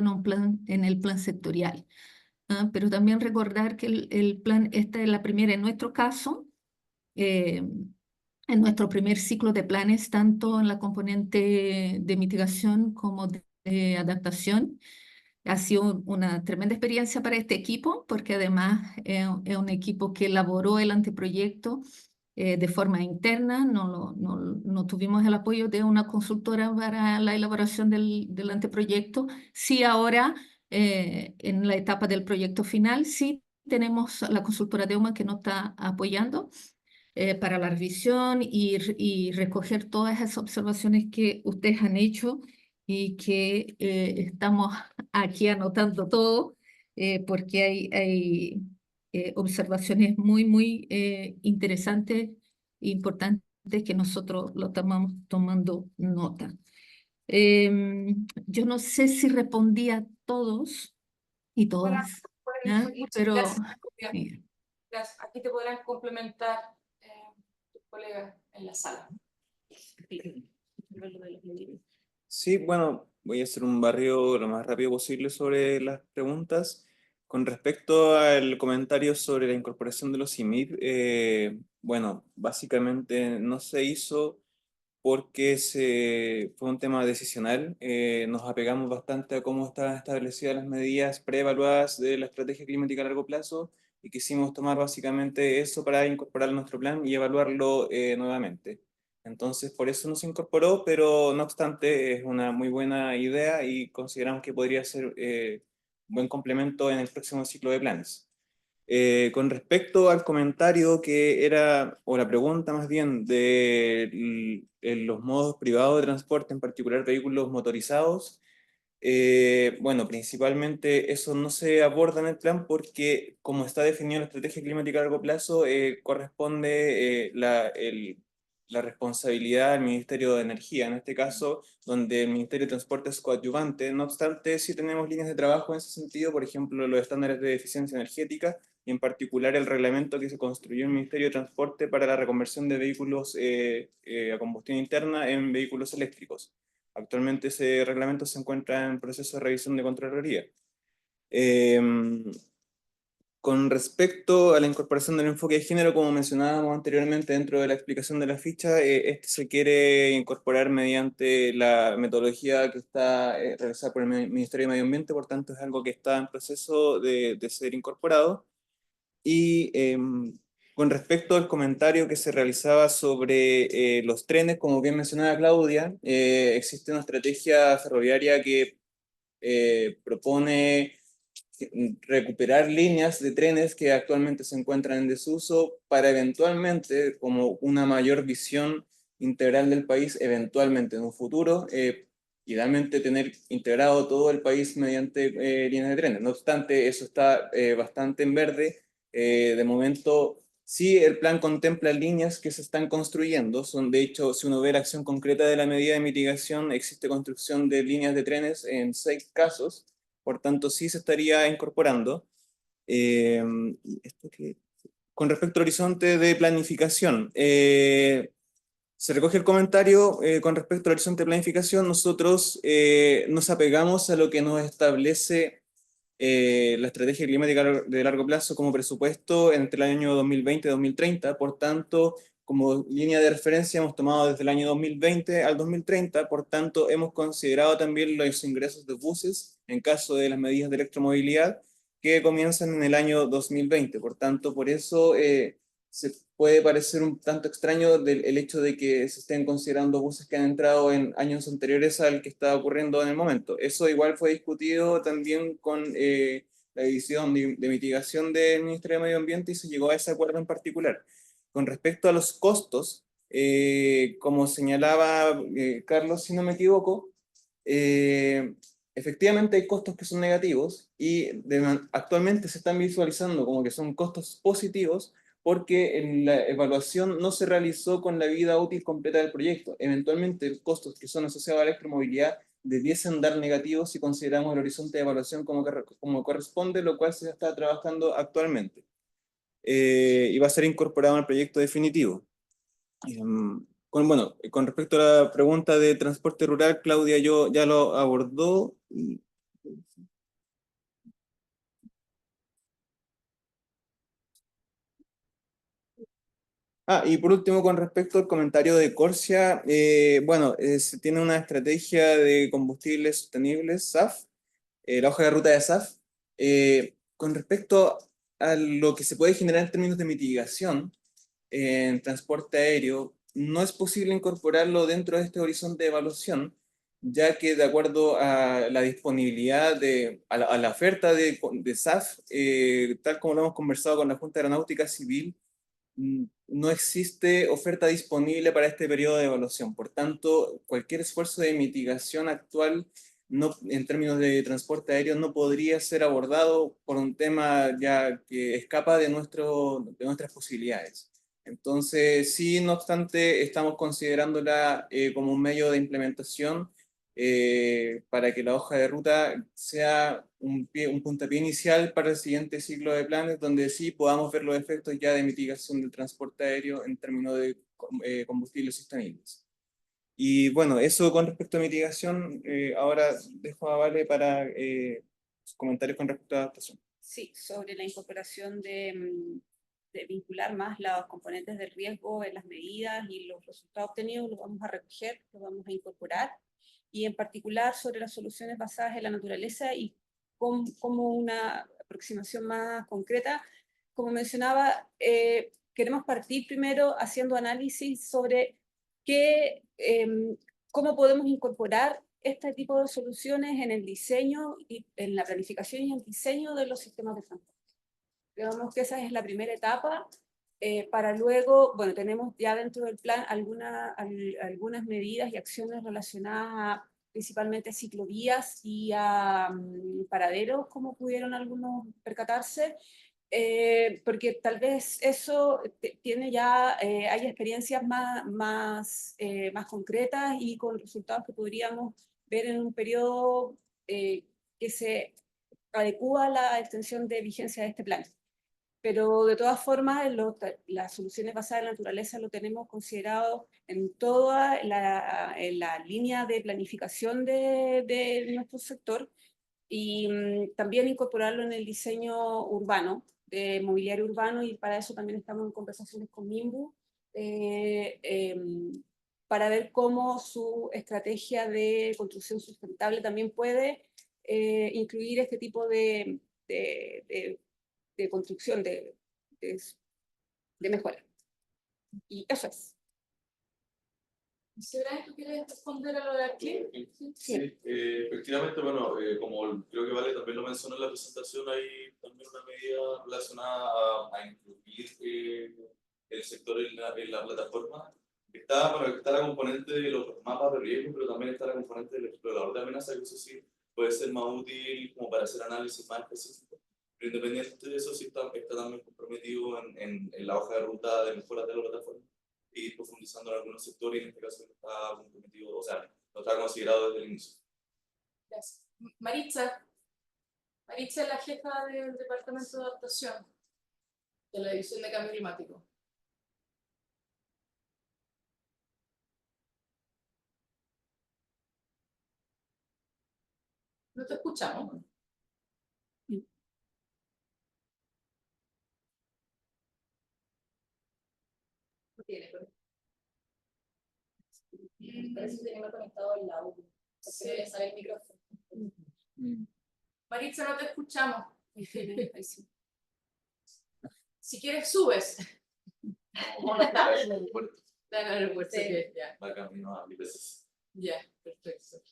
M: en el plan sectorial. Pero también recordar que el plan, esta es la primera en nuestro caso, en nuestro primer ciclo de planes, tanto en la componente de mitigación como de adaptación. Ha sido una tremenda experiencia para este equipo, porque además es un equipo que elaboró el anteproyecto de forma interna. No tuvimos el apoyo de una consultora para la elaboración del anteproyecto. Sí, ahora, en la etapa del proyecto final, sí tenemos a la consultora Deuma que nos está apoyando para la revisión y recoger todas esas observaciones que ustedes han hecho y que estamos aquí anotando todo, porque hay observaciones muy interesantes e importantes que nosotros lo estamos tomando nota. Yo no sé si respondí a todos y todas, ¿ah? Pero
A: Gracias. Gracias. Aquí te podrán complementar tus colegas en la sala.
E: Sí, bueno, voy a hacer un barrio lo más rápido posible sobre las preguntas. Con respecto al comentario sobre la incorporación de los IMIP, bueno, básicamente no se hizo porque fue un tema decisional. Nos apegamos bastante a cómo estaban establecidas las medidas preevaluadas de la estrategia climática a largo plazo y quisimos tomar básicamente eso para incorporarlo a nuestro plan y evaluarlo nuevamente. Entonces, por eso no se incorporó, pero no obstante es una muy buena idea y consideramos que podría ser un buen complemento en el próximo ciclo de planes. Con respecto al comentario que era, o la pregunta más bien, de los modos privados de transporte, en particular vehículos motorizados, bueno, principalmente eso no se aborda en el plan porque, como está definida la estrategia climática a largo plazo, corresponde la responsabilidad al Ministerio de Energía, en este caso, donde el Ministerio de Transporte es coadyuvante. No obstante, sí tenemos líneas de trabajo en ese sentido, por ejemplo, los estándares de eficiencia energética, y en particular el reglamento que se construyó en el Ministerio de Transporte para la reconversión de vehículos a combustión interna en vehículos eléctricos. Actualmente ese reglamento se encuentra en proceso de revisión de Contraloría. Con respecto a la incorporación del enfoque de género, como mencionábamos anteriormente dentro de la explicación de la ficha, este se quiere incorporar mediante la metodología que está realizada por el Ministerio de Medio Ambiente, por tanto es algo que está en proceso de ser incorporado. Y con respecto al comentario que se realizaba sobre los trenes, como bien mencionaba Claudia, existe una estrategia ferroviaria que propone recuperar líneas de trenes que actualmente se encuentran en desuso para eventualmente, como una mayor visión integral del país, eventualmente en un futuro, idealmente tener integrado todo el país mediante líneas de trenes. No obstante, eso está bastante en verde. De momento, sí, el plan contempla líneas que se están construyendo. Son, de hecho, si uno ve la acción concreta de la medida de mitigación, existe construcción de líneas de trenes en 6 casos. Por tanto, sí se estaría incorporando. Con respecto al horizonte de planificación, Se recoge el comentario con respecto al horizonte de planificación. Nosotros nos apegamos a lo que nos establece la estrategia climática de largo plazo como presupuesto entre el año 2020 y 2030. Por tanto, como línea de referencia hemos tomado desde el año 2020 al 2030. Por tanto, hemos considerado también los ingresos de buses en caso de las medidas de electromovilidad que comienzan en el año 2020. Por tanto, por eso se puede parecer un tanto extraño el hecho de que se estén considerando buses que han entrado en años anteriores al que está ocurriendo en el momento. Eso igual fue discutido también con la división de mitigación del Ministerio de Medio Ambiente y se llegó a ese acuerdo en particular. Con respecto a los costos, como señalaba Carlos, si no me equivoco, efectivamente hay costos que son negativos y actualmente se están visualizando como que son costos positivos porque la evaluación no se realizó con la vida útil completa del proyecto. Eventualmente, los costos que son asociados a la electromovilidad debiesen dar negativos si consideramos el horizonte de evaluación como corresponde, lo cual se está trabajando actualmente. Y va a ser incorporado en el proyecto definitivo. Bueno, con respecto a la pregunta de transporte rural, Claudia ya lo abordó. Y por último, con respecto al comentario de Corsia, bueno, se tiene una estrategia de combustibles sostenibles, SAF, la hoja de ruta de SAF. Con respecto a lo que se puede generar en términos de mitigación en transporte aéreo, no es posible incorporarlo dentro de este horizonte de evaluación, ya que de acuerdo a la disponibilidad, a la oferta de SAF, tal como lo hemos conversado con la Junta Aeronáutica Civil, no existe oferta disponible para este periodo de evaluación. Por tanto, cualquier esfuerzo de mitigación actual en términos de transporte aéreo no podría ser abordado por un tema ya que escapa de nuestras posibilidades. Entonces, sí, no obstante, estamos considerándola como un medio de implementación para que la hoja de ruta sea un puntapié inicial para el siguiente ciclo de planes, donde sí podamos ver los efectos ya de mitigación del transporte aéreo en términos de combustibles sostenibles. Y bueno, eso con respecto a mitigación, ahora dejo a Vale para sus comentarios con respecto a adaptación.
I: Sí, sobre la incorporación de vincular más los componentes del riesgo en las medidas y los resultados obtenidos los vamos a recoger, los vamos a incorporar, y en particular sobre las soluciones basadas en la naturaleza y como una aproximación más concreta. Como mencionaba, queremos partir primero haciendo análisis sobre cómo podemos incorporar este tipo de soluciones en el diseño, y en la planificación y el diseño de los sistemas de transporte. Digamos que esa es la primera etapa, para luego, bueno, tenemos ya dentro del plan algunas medidas y acciones relacionadas principalmente a ciclovías y a paraderos, como pudieron algunos percatarse, porque tal vez eso tiene ya, hay experiencias más concretas y con resultados que podríamos ver en un periodo que se adecúa a la extensión de vigencia de este plan. Pero de todas formas, las soluciones basadas en la naturaleza lo tenemos considerado en toda en la línea de planificación de nuestro sector, y también incorporarlo en el diseño urbano, de mobiliario urbano, y para eso también estamos en conversaciones con MIMBU, para ver cómo su estrategia de construcción sustentable también puede incluir este tipo de construcción, de mejora. Y eso es.
A: Brian, ¿tú quieres responder a lo de aquí?
N: Sí, efectivamente, bueno, como creo que Vale también lo mencionó en la presentación, hay también una medida relacionada a incluir el sector en la plataforma. Está la componente de los mapas de riesgo, pero también está la componente del explorador de amenazas, que eso sí puede ser más útil como para hacer análisis más específicos. Pero independiente de eso, sí está también comprometido en la hoja de ruta de mejoras de la plataforma, y profundizando en algunos sectores, y en este caso no está comprometido, o sea, no está considerado desde el inicio.
A: Gracias. Maritza es la jefa del Departamento de Adaptación de la División de Cambio Climático. No te escuchamos.
I: No tiene, pero... Parece que tenía conectado el audio. Sí, le sale el micrófono.
A: Maritza, no te escuchamos. Si quieres, subes.
N: Está en el aeropuerto.
A: Está en el aeropuerto,
I: Sí.
A: ok, ya.
N: Va camino a Lipeses.
A: Ya, perfecto.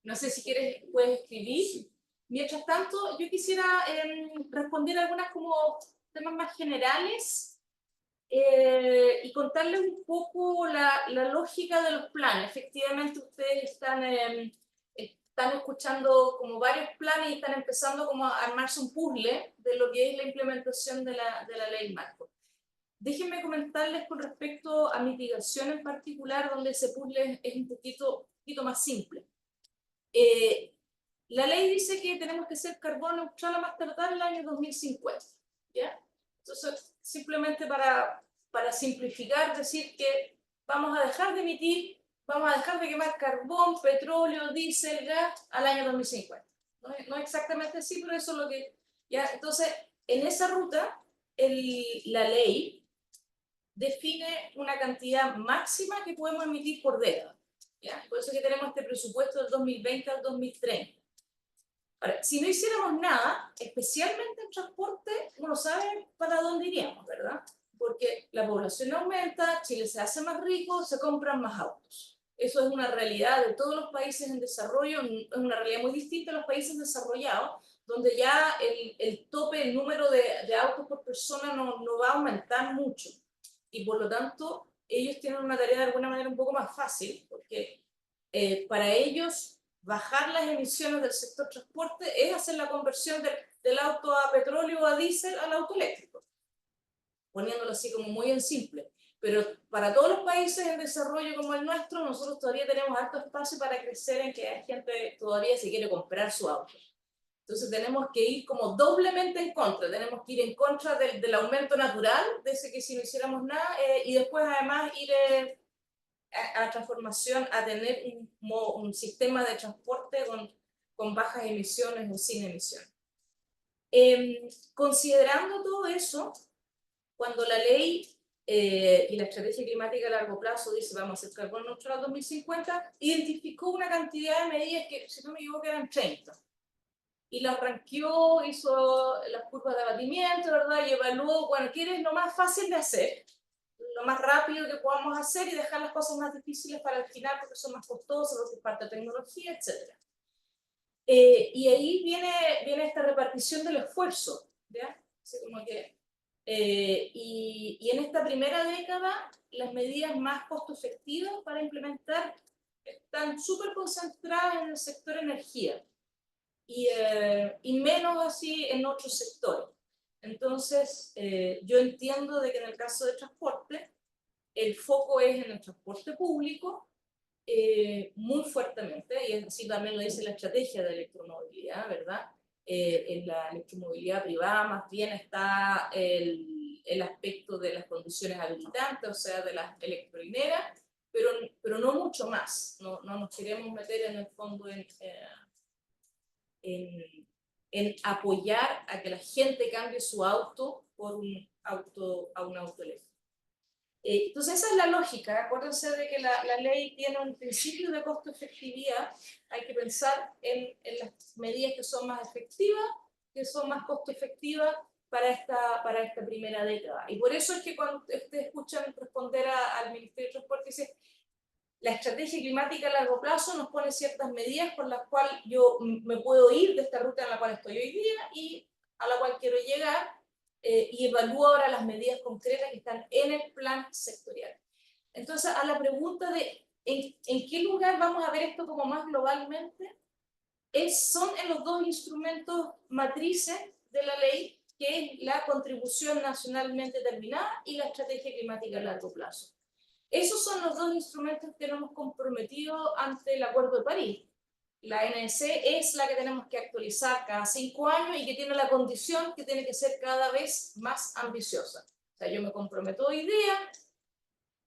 A: No sé si quieres, puedes escribir. Mientras tanto, yo quisiera responder algunas como temas más generales y contarles un poco la lógica de los planes. Efectivamente, ustedes están escuchando como varios planes y están empezando como a armarse un puzzle de lo que es la implementación de la ley marco. Déjenme comentarles con respecto a mitigación en particular, donde ese puzzle es un poquito más simple. La ley dice que tenemos que ser carbono neutral a más tardar el año 2050, ¿ya? Entonces, simplemente para simplificar, decir que vamos a dejar de emitir, vamos a dejar de quemar carbón, petróleo, diésel, gas al año 2050. No es exactamente así, pero eso es lo que... ¿ya? Entonces, en esa ruta, la ley define una cantidad máxima que podemos emitir por década, ¿ya? Por eso es que tenemos este presupuesto del 2020 al 2030. Ahora, si no hiciéramos nada, especialmente en transporte, uno sabe para dónde iríamos, ¿verdad? Porque la población aumenta, Chile se hace más rico, se compran más autos. Eso es una realidad de todos los países en desarrollo, es una realidad muy distinta a los países desarrollados, donde ya el tope, el número de autos por persona no va a aumentar mucho. Y por lo tanto, ellos tienen una tarea de alguna manera un poco más fácil, porque para ellos bajar las emisiones del sector transporte es hacer la conversión del auto a petróleo o a diésel al auto eléctrico, poniéndolo así como muy en simple. Pero para todos los países en desarrollo como el nuestro, nosotros todavía tenemos harto espacio para crecer en que hay gente todavía se quiere comprar su auto. Entonces tenemos que ir como doblemente en contra, tenemos que ir en contra del aumento natural, de ese que si no hiciéramos nada, y después además ir a transformación, a tener un sistema de transporte con bajas emisiones o sin emisiones. Considerando todo eso, cuando la ley y la estrategia climática a largo plazo dice vamos a hacer carbono neutral al 2050, identificó una cantidad de medidas que, si no me equivoco, eran 30. Y las ranqueó, hizo las curvas de abatimiento, ¿verdad? Y evaluó, bueno, ¿qué es lo más fácil de hacer? Lo más rápido que podamos hacer y dejar las cosas más difíciles para el final porque son más costosas, porque es parte de tecnología, etc. Y ahí viene esta repartición del esfuerzo, ¿ya? Así como que, y en esta primera década, las medidas más costo efectivas para implementar están súper concentradas en el sector energía y menos así en otros sectores. Entonces, yo entiendo de que en el caso de transporte, el foco es en el transporte público muy fuertemente, y así también lo dice la estrategia de electromovilidad, ¿verdad? En la electromovilidad privada más bien está el aspecto de las condiciones habilitantes, o sea, de las electrolineras, pero no mucho más. No nos queremos meter en el fondo en apoyar a que la gente cambie su auto por un auto eléctrico. Entonces esa es la lógica. Acuérdense de que la ley tiene un principio de costo-efectividad. Hay que pensar en las medidas que son más efectivas, que son más costo-efectivas para esta primera década. Y por eso es que cuando ustedes escuchan responder al Ministerio de Transporte, dice la estrategia climática a largo plazo nos pone ciertas medidas por las cuales yo me puedo ir de esta ruta en la cual estoy hoy día y a la cual quiero llegar, y evalúo ahora las medidas concretas que están en el plan sectorial. Entonces, a la pregunta de ¿en qué lugar vamos a ver esto como más globalmente? Son en los dos instrumentos matrices de la ley, que es la contribución nacionalmente determinada y la estrategia climática a largo plazo. Esos son los dos instrumentos que nos hemos comprometido ante el Acuerdo de París. La NDC es la que tenemos que actualizar cada 5 años y que tiene la condición que tiene que ser cada vez más ambiciosa. O sea, yo me comprometo hoy día,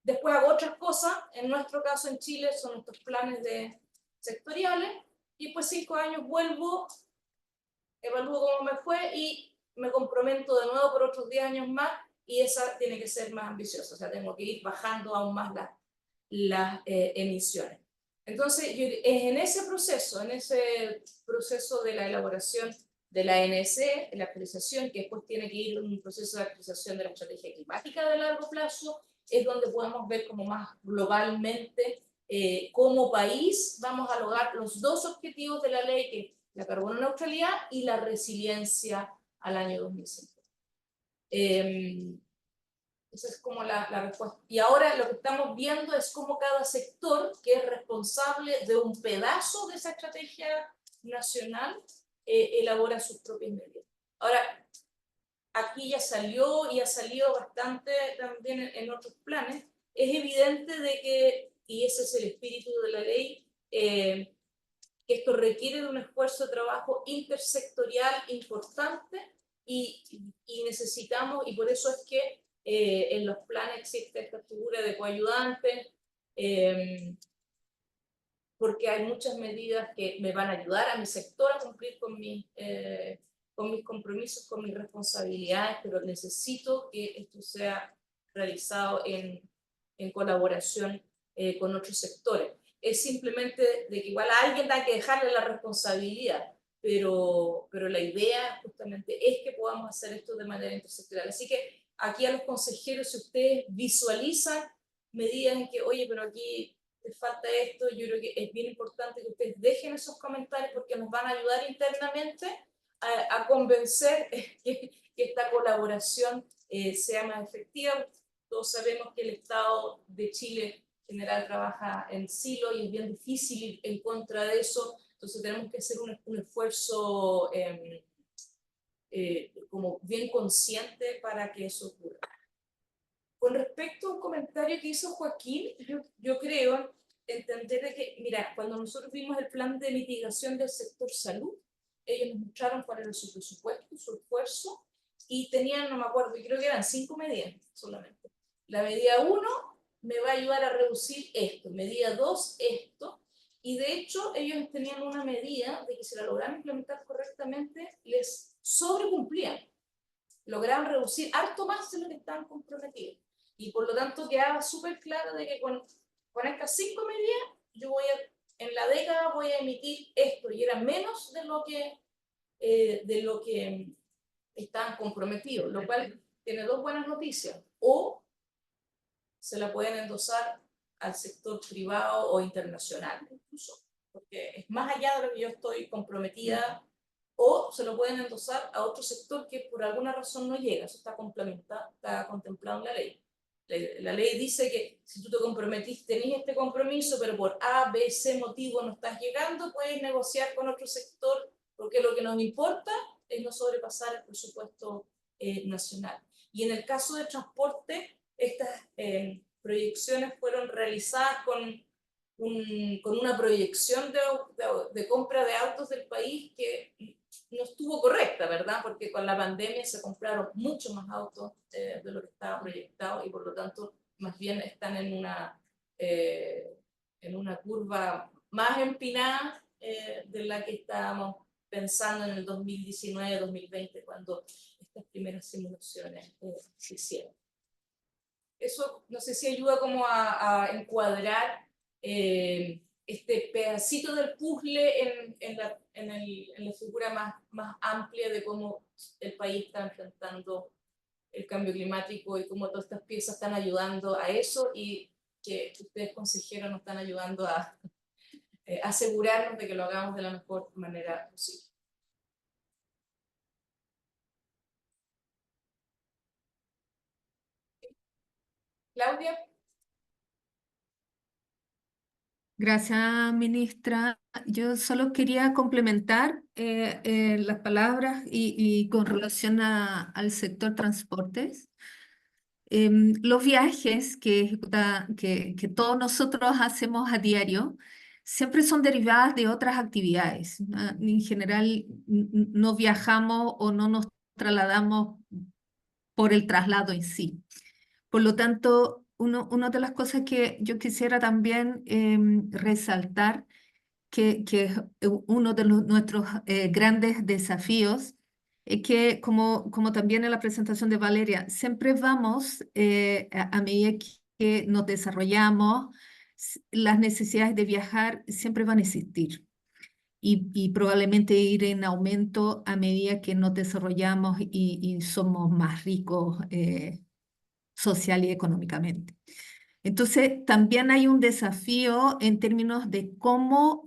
A: después hago otras cosas. En nuestro caso en Chile son estos planes de sectoriales, y después 5 años vuelvo, evalúo cómo me fue y me comprometo de nuevo por otros 10 años más, y esa tiene que ser más ambiciosa, o sea, tengo que ir bajando aún más las emisiones. Entonces, es en ese proceso de la elaboración de la NSE, la actualización, que después tiene que ir un proceso de actualización de la estrategia climática de largo plazo, es donde podemos ver como más globalmente como país vamos a lograr los dos objetivos de la ley, que es la carbono neutralidad y la resiliencia al año 2050. Esa es como la respuesta. Y ahora lo que estamos viendo es cómo cada sector que es responsable de un pedazo de esa estrategia nacional elabora sus propias medidas. Ahora, aquí ya salió y ha salido bastante también en otros planes. Es evidente de que, y ese es el espíritu de la ley, que esto requiere de un esfuerzo de trabajo intersectorial importante y necesitamos, y por eso es que en los planes existe esta figura de coayudante, porque hay muchas medidas que me van a ayudar a mi sector a cumplir con mis compromisos, con mis responsabilidades, pero necesito que esto sea realizado en colaboración con otros sectores. Es simplemente de que igual a alguien hay que dejarle la responsabilidad, pero la idea justamente es que podamos hacer esto de manera intersectorial. Así que aquí a los consejeros, si ustedes visualizan medidas en que, oye, pero aquí te falta esto, yo creo que es bien importante que ustedes dejen esos comentarios porque nos van a ayudar internamente a convencer que esta colaboración sea más efectiva. Todos sabemos que el Estado de Chile en general trabaja en silo y es bien difícil ir en contra de eso, entonces tenemos que hacer un esfuerzo como bien consciente para que eso ocurra. Con respecto a un comentario que hizo Joaquín, yo creo entender de que, mira, cuando nosotros vimos el plan de mitigación del sector salud, ellos nos mostraron cuál era su presupuesto, su esfuerzo, y tenían, no me acuerdo, creo que eran 5 medidas solamente. La medida 1 me va a ayudar a reducir esto, medida 2 esto, y de hecho ellos tenían una medida de que si la lograban implementar correctamente, les sobrecumplían. Lograron reducir harto más de lo que estaban comprometidos. Y por lo tanto quedaba súper claro de que con estas 5 medidas, yo en la década voy a emitir esto, y era menos de lo que estaban comprometidos, lo cual tiene dos buenas noticias. O se la pueden endosar al sector privado o internacional, incluso, porque es más allá de lo que yo estoy comprometida, o se lo pueden endosar a otro sector que por alguna razón no llega. Eso está contemplado en la ley. La ley dice que si tú te comprometiste, tenés este compromiso, pero por A, B, C motivo no estás llegando, puedes negociar con otro sector, porque lo que nos importa es no sobrepasar el presupuesto nacional. Y en el caso de transporte, estas proyecciones fueron realizadas con una proyección de compra de autos del país que no estuvo correcta, ¿verdad? Porque con la pandemia se compraron mucho más autos de lo que estaba proyectado, y por lo tanto más bien están en una curva más empinada de la que estábamos pensando en el 2019-2020 cuando estas primeras simulaciones se hicieron. Eso no sé si ayuda como a encuadrar este pedacito del puzzle en la figura más amplia de cómo el país está enfrentando el cambio climático y cómo todas estas piezas están ayudando a eso, y que ustedes consejeros nos están ayudando a asegurarnos de que lo hagamos de la mejor manera posible. Claudia.
M: Gracias, ministra. Yo solo quería complementar las palabras y con relación al sector transportes. Los viajes que todos nosotros hacemos a diario siempre son derivadas de otras actividades, ¿no? En general no viajamos o no nos trasladamos por el traslado en sí. Por lo tanto, una de las cosas que yo quisiera también resaltar que es uno de nuestros grandes desafíos, es que, como también en la presentación de Valeria, siempre vamos, a medida que nos desarrollamos, las necesidades de viajar siempre van a existir. Y probablemente ir en aumento a medida que nos desarrollamos y somos más ricos social y económicamente. Entonces, también hay un desafío en términos de cómo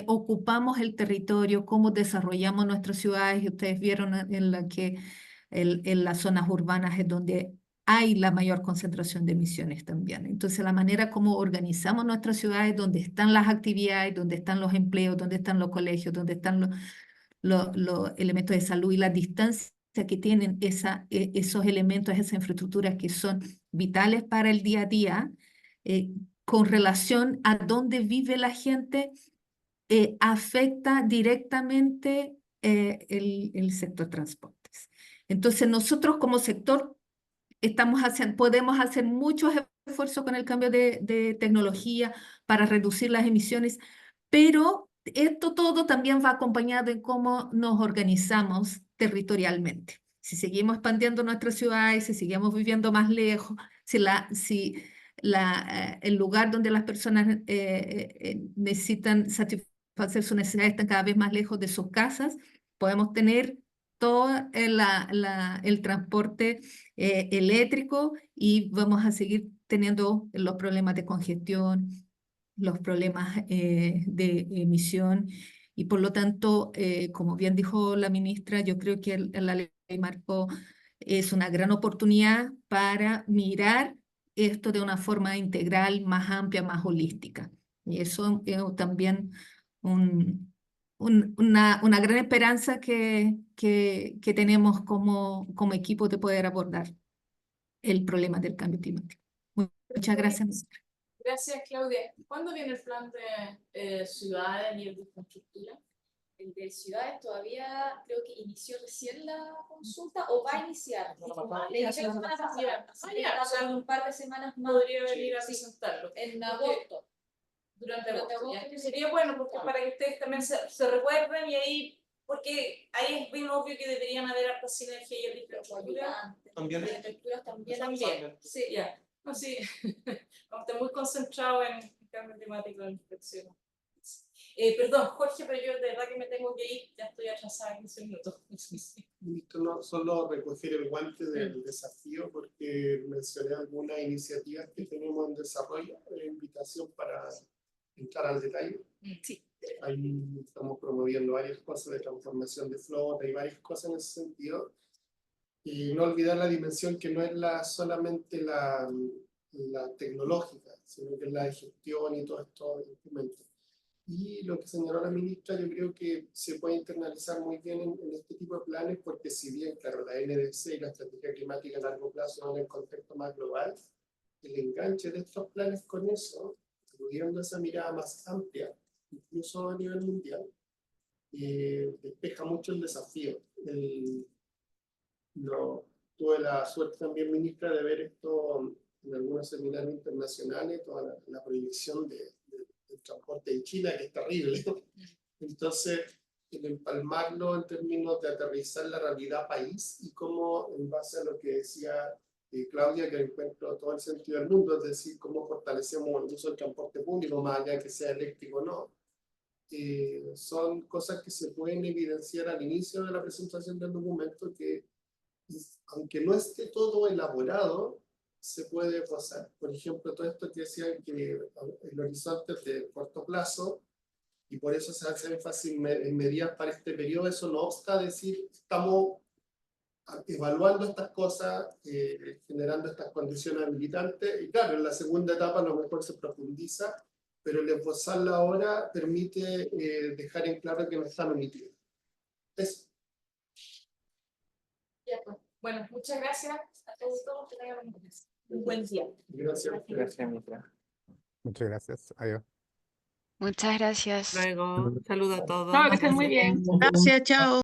M: ocupamos el territorio, cómo desarrollamos nuestras ciudades. Y ustedes vieron en las zonas urbanas es donde hay la mayor concentración de emisiones también. Entonces, la manera como organizamos nuestras ciudades, donde están las actividades, donde están los empleos, donde están los colegios, donde están los elementos de salud y la distancia que tienen esos elementos, esas infraestructuras que son vitales para el día a día, con relación a dónde vive la gente, afecta directamente el sector transportes. Entonces, nosotros como sector podemos hacer muchos esfuerzos con el cambio de tecnología para reducir las emisiones, pero esto todo también va acompañado en cómo nos organizamos territorialmente. Si seguimos expandiendo nuestras ciudades, si seguimos viviendo más lejos, si el lugar donde las personas necesitan satisfacer sus necesidades están cada vez más lejos de sus casas, podemos tener todo el transporte eléctrico y vamos a seguir teniendo los problemas de congestión, los problemas de emisión y por lo tanto, como bien dijo la ministra, yo creo que la ley marco es una gran oportunidad para mirar esto de una forma integral, más amplia, más holística. Y eso es también una gran esperanza que tenemos como equipo de poder abordar el problema del cambio climático. Muchas gracias, ministra.
A: Gracias, Claudia. ¿Cuándo viene el plan de ciudades a nivel de infraestructura?
O: El de ciudades todavía creo que inició recién la consulta o va a iniciar. Le dije la semana pasada, así que
A: o sea,
O: un par de semanas más.
A: Podría venir a presentarlo.
O: En agosto.
A: Durante agosto. Ya, sería bueno porque para que ustedes también se recuerden y ahí, porque ahí es bien obvio que deberían haber harta sinergia y el infraestructura.
O: También.
A: También. Sí, ya. No, sí. Vamos a estar muy concentrados en el cambio climático en la inspección. Perdón, Jorge, pero yo de verdad que me tengo que ir, ya estoy atrasada 15 minutos.
K: Ministro, no solo recoger el guante del desafío, porque mencioné algunas iniciativas que tenemos en desarrollo, invitación para entrar al detalle.
A: Sí.
K: Ahí estamos promoviendo varias cosas de transformación de flota y varias cosas en ese sentido. Y no olvidar la dimensión que no es solamente la tecnológica, sino que es la de gestión y todos estos instrumentos. Y lo que señaló la ministra, yo creo que se puede internalizar muy bien en este tipo de planes, porque si bien, claro, la NDC y la estrategia climática a largo plazo son en el contexto más global, el enganche de estos planes con eso, incluyendo esa mirada más amplia, incluso a nivel mundial, despeja mucho el desafío. Tuve la suerte también, ministra, de ver esto en algunos seminarios internacionales, toda la proyección del transporte en China, que es terrible. Entonces, el empalmarlo en términos de aterrizar la realidad país y cómo, en base a lo que decía Claudia, que encuentro todo el sentido del mundo, es decir, cómo fortalecemos el uso del transporte público, más allá que sea eléctrico o no. Son cosas que se pueden evidenciar al inicio de la presentación del documento que, aunque no esté todo elaborado, se puede pasar. Por ejemplo, todo esto que decían que el horizonte es de corto plazo y por eso se hace énfasis en medidas para este periodo. Eso no obsta decir, estamos evaluando estas cosas, generando estas condiciones habilitantes, y claro, en la segunda etapa a lo mejor se profundiza, pero el esbozarla ahora permite dejar en claro que no están omitidos. Eso.
A: Ya, pues. Bueno, muchas gracias a todos, que tengan un buen día.
K: Gracias.
F: Gracias, ministra.
H: Muchas gracias. Adiós.
C: Muchas gracias.
D: Luego, saludo a todos.
G: No, que estén muy bien.
J: Gracias, chao.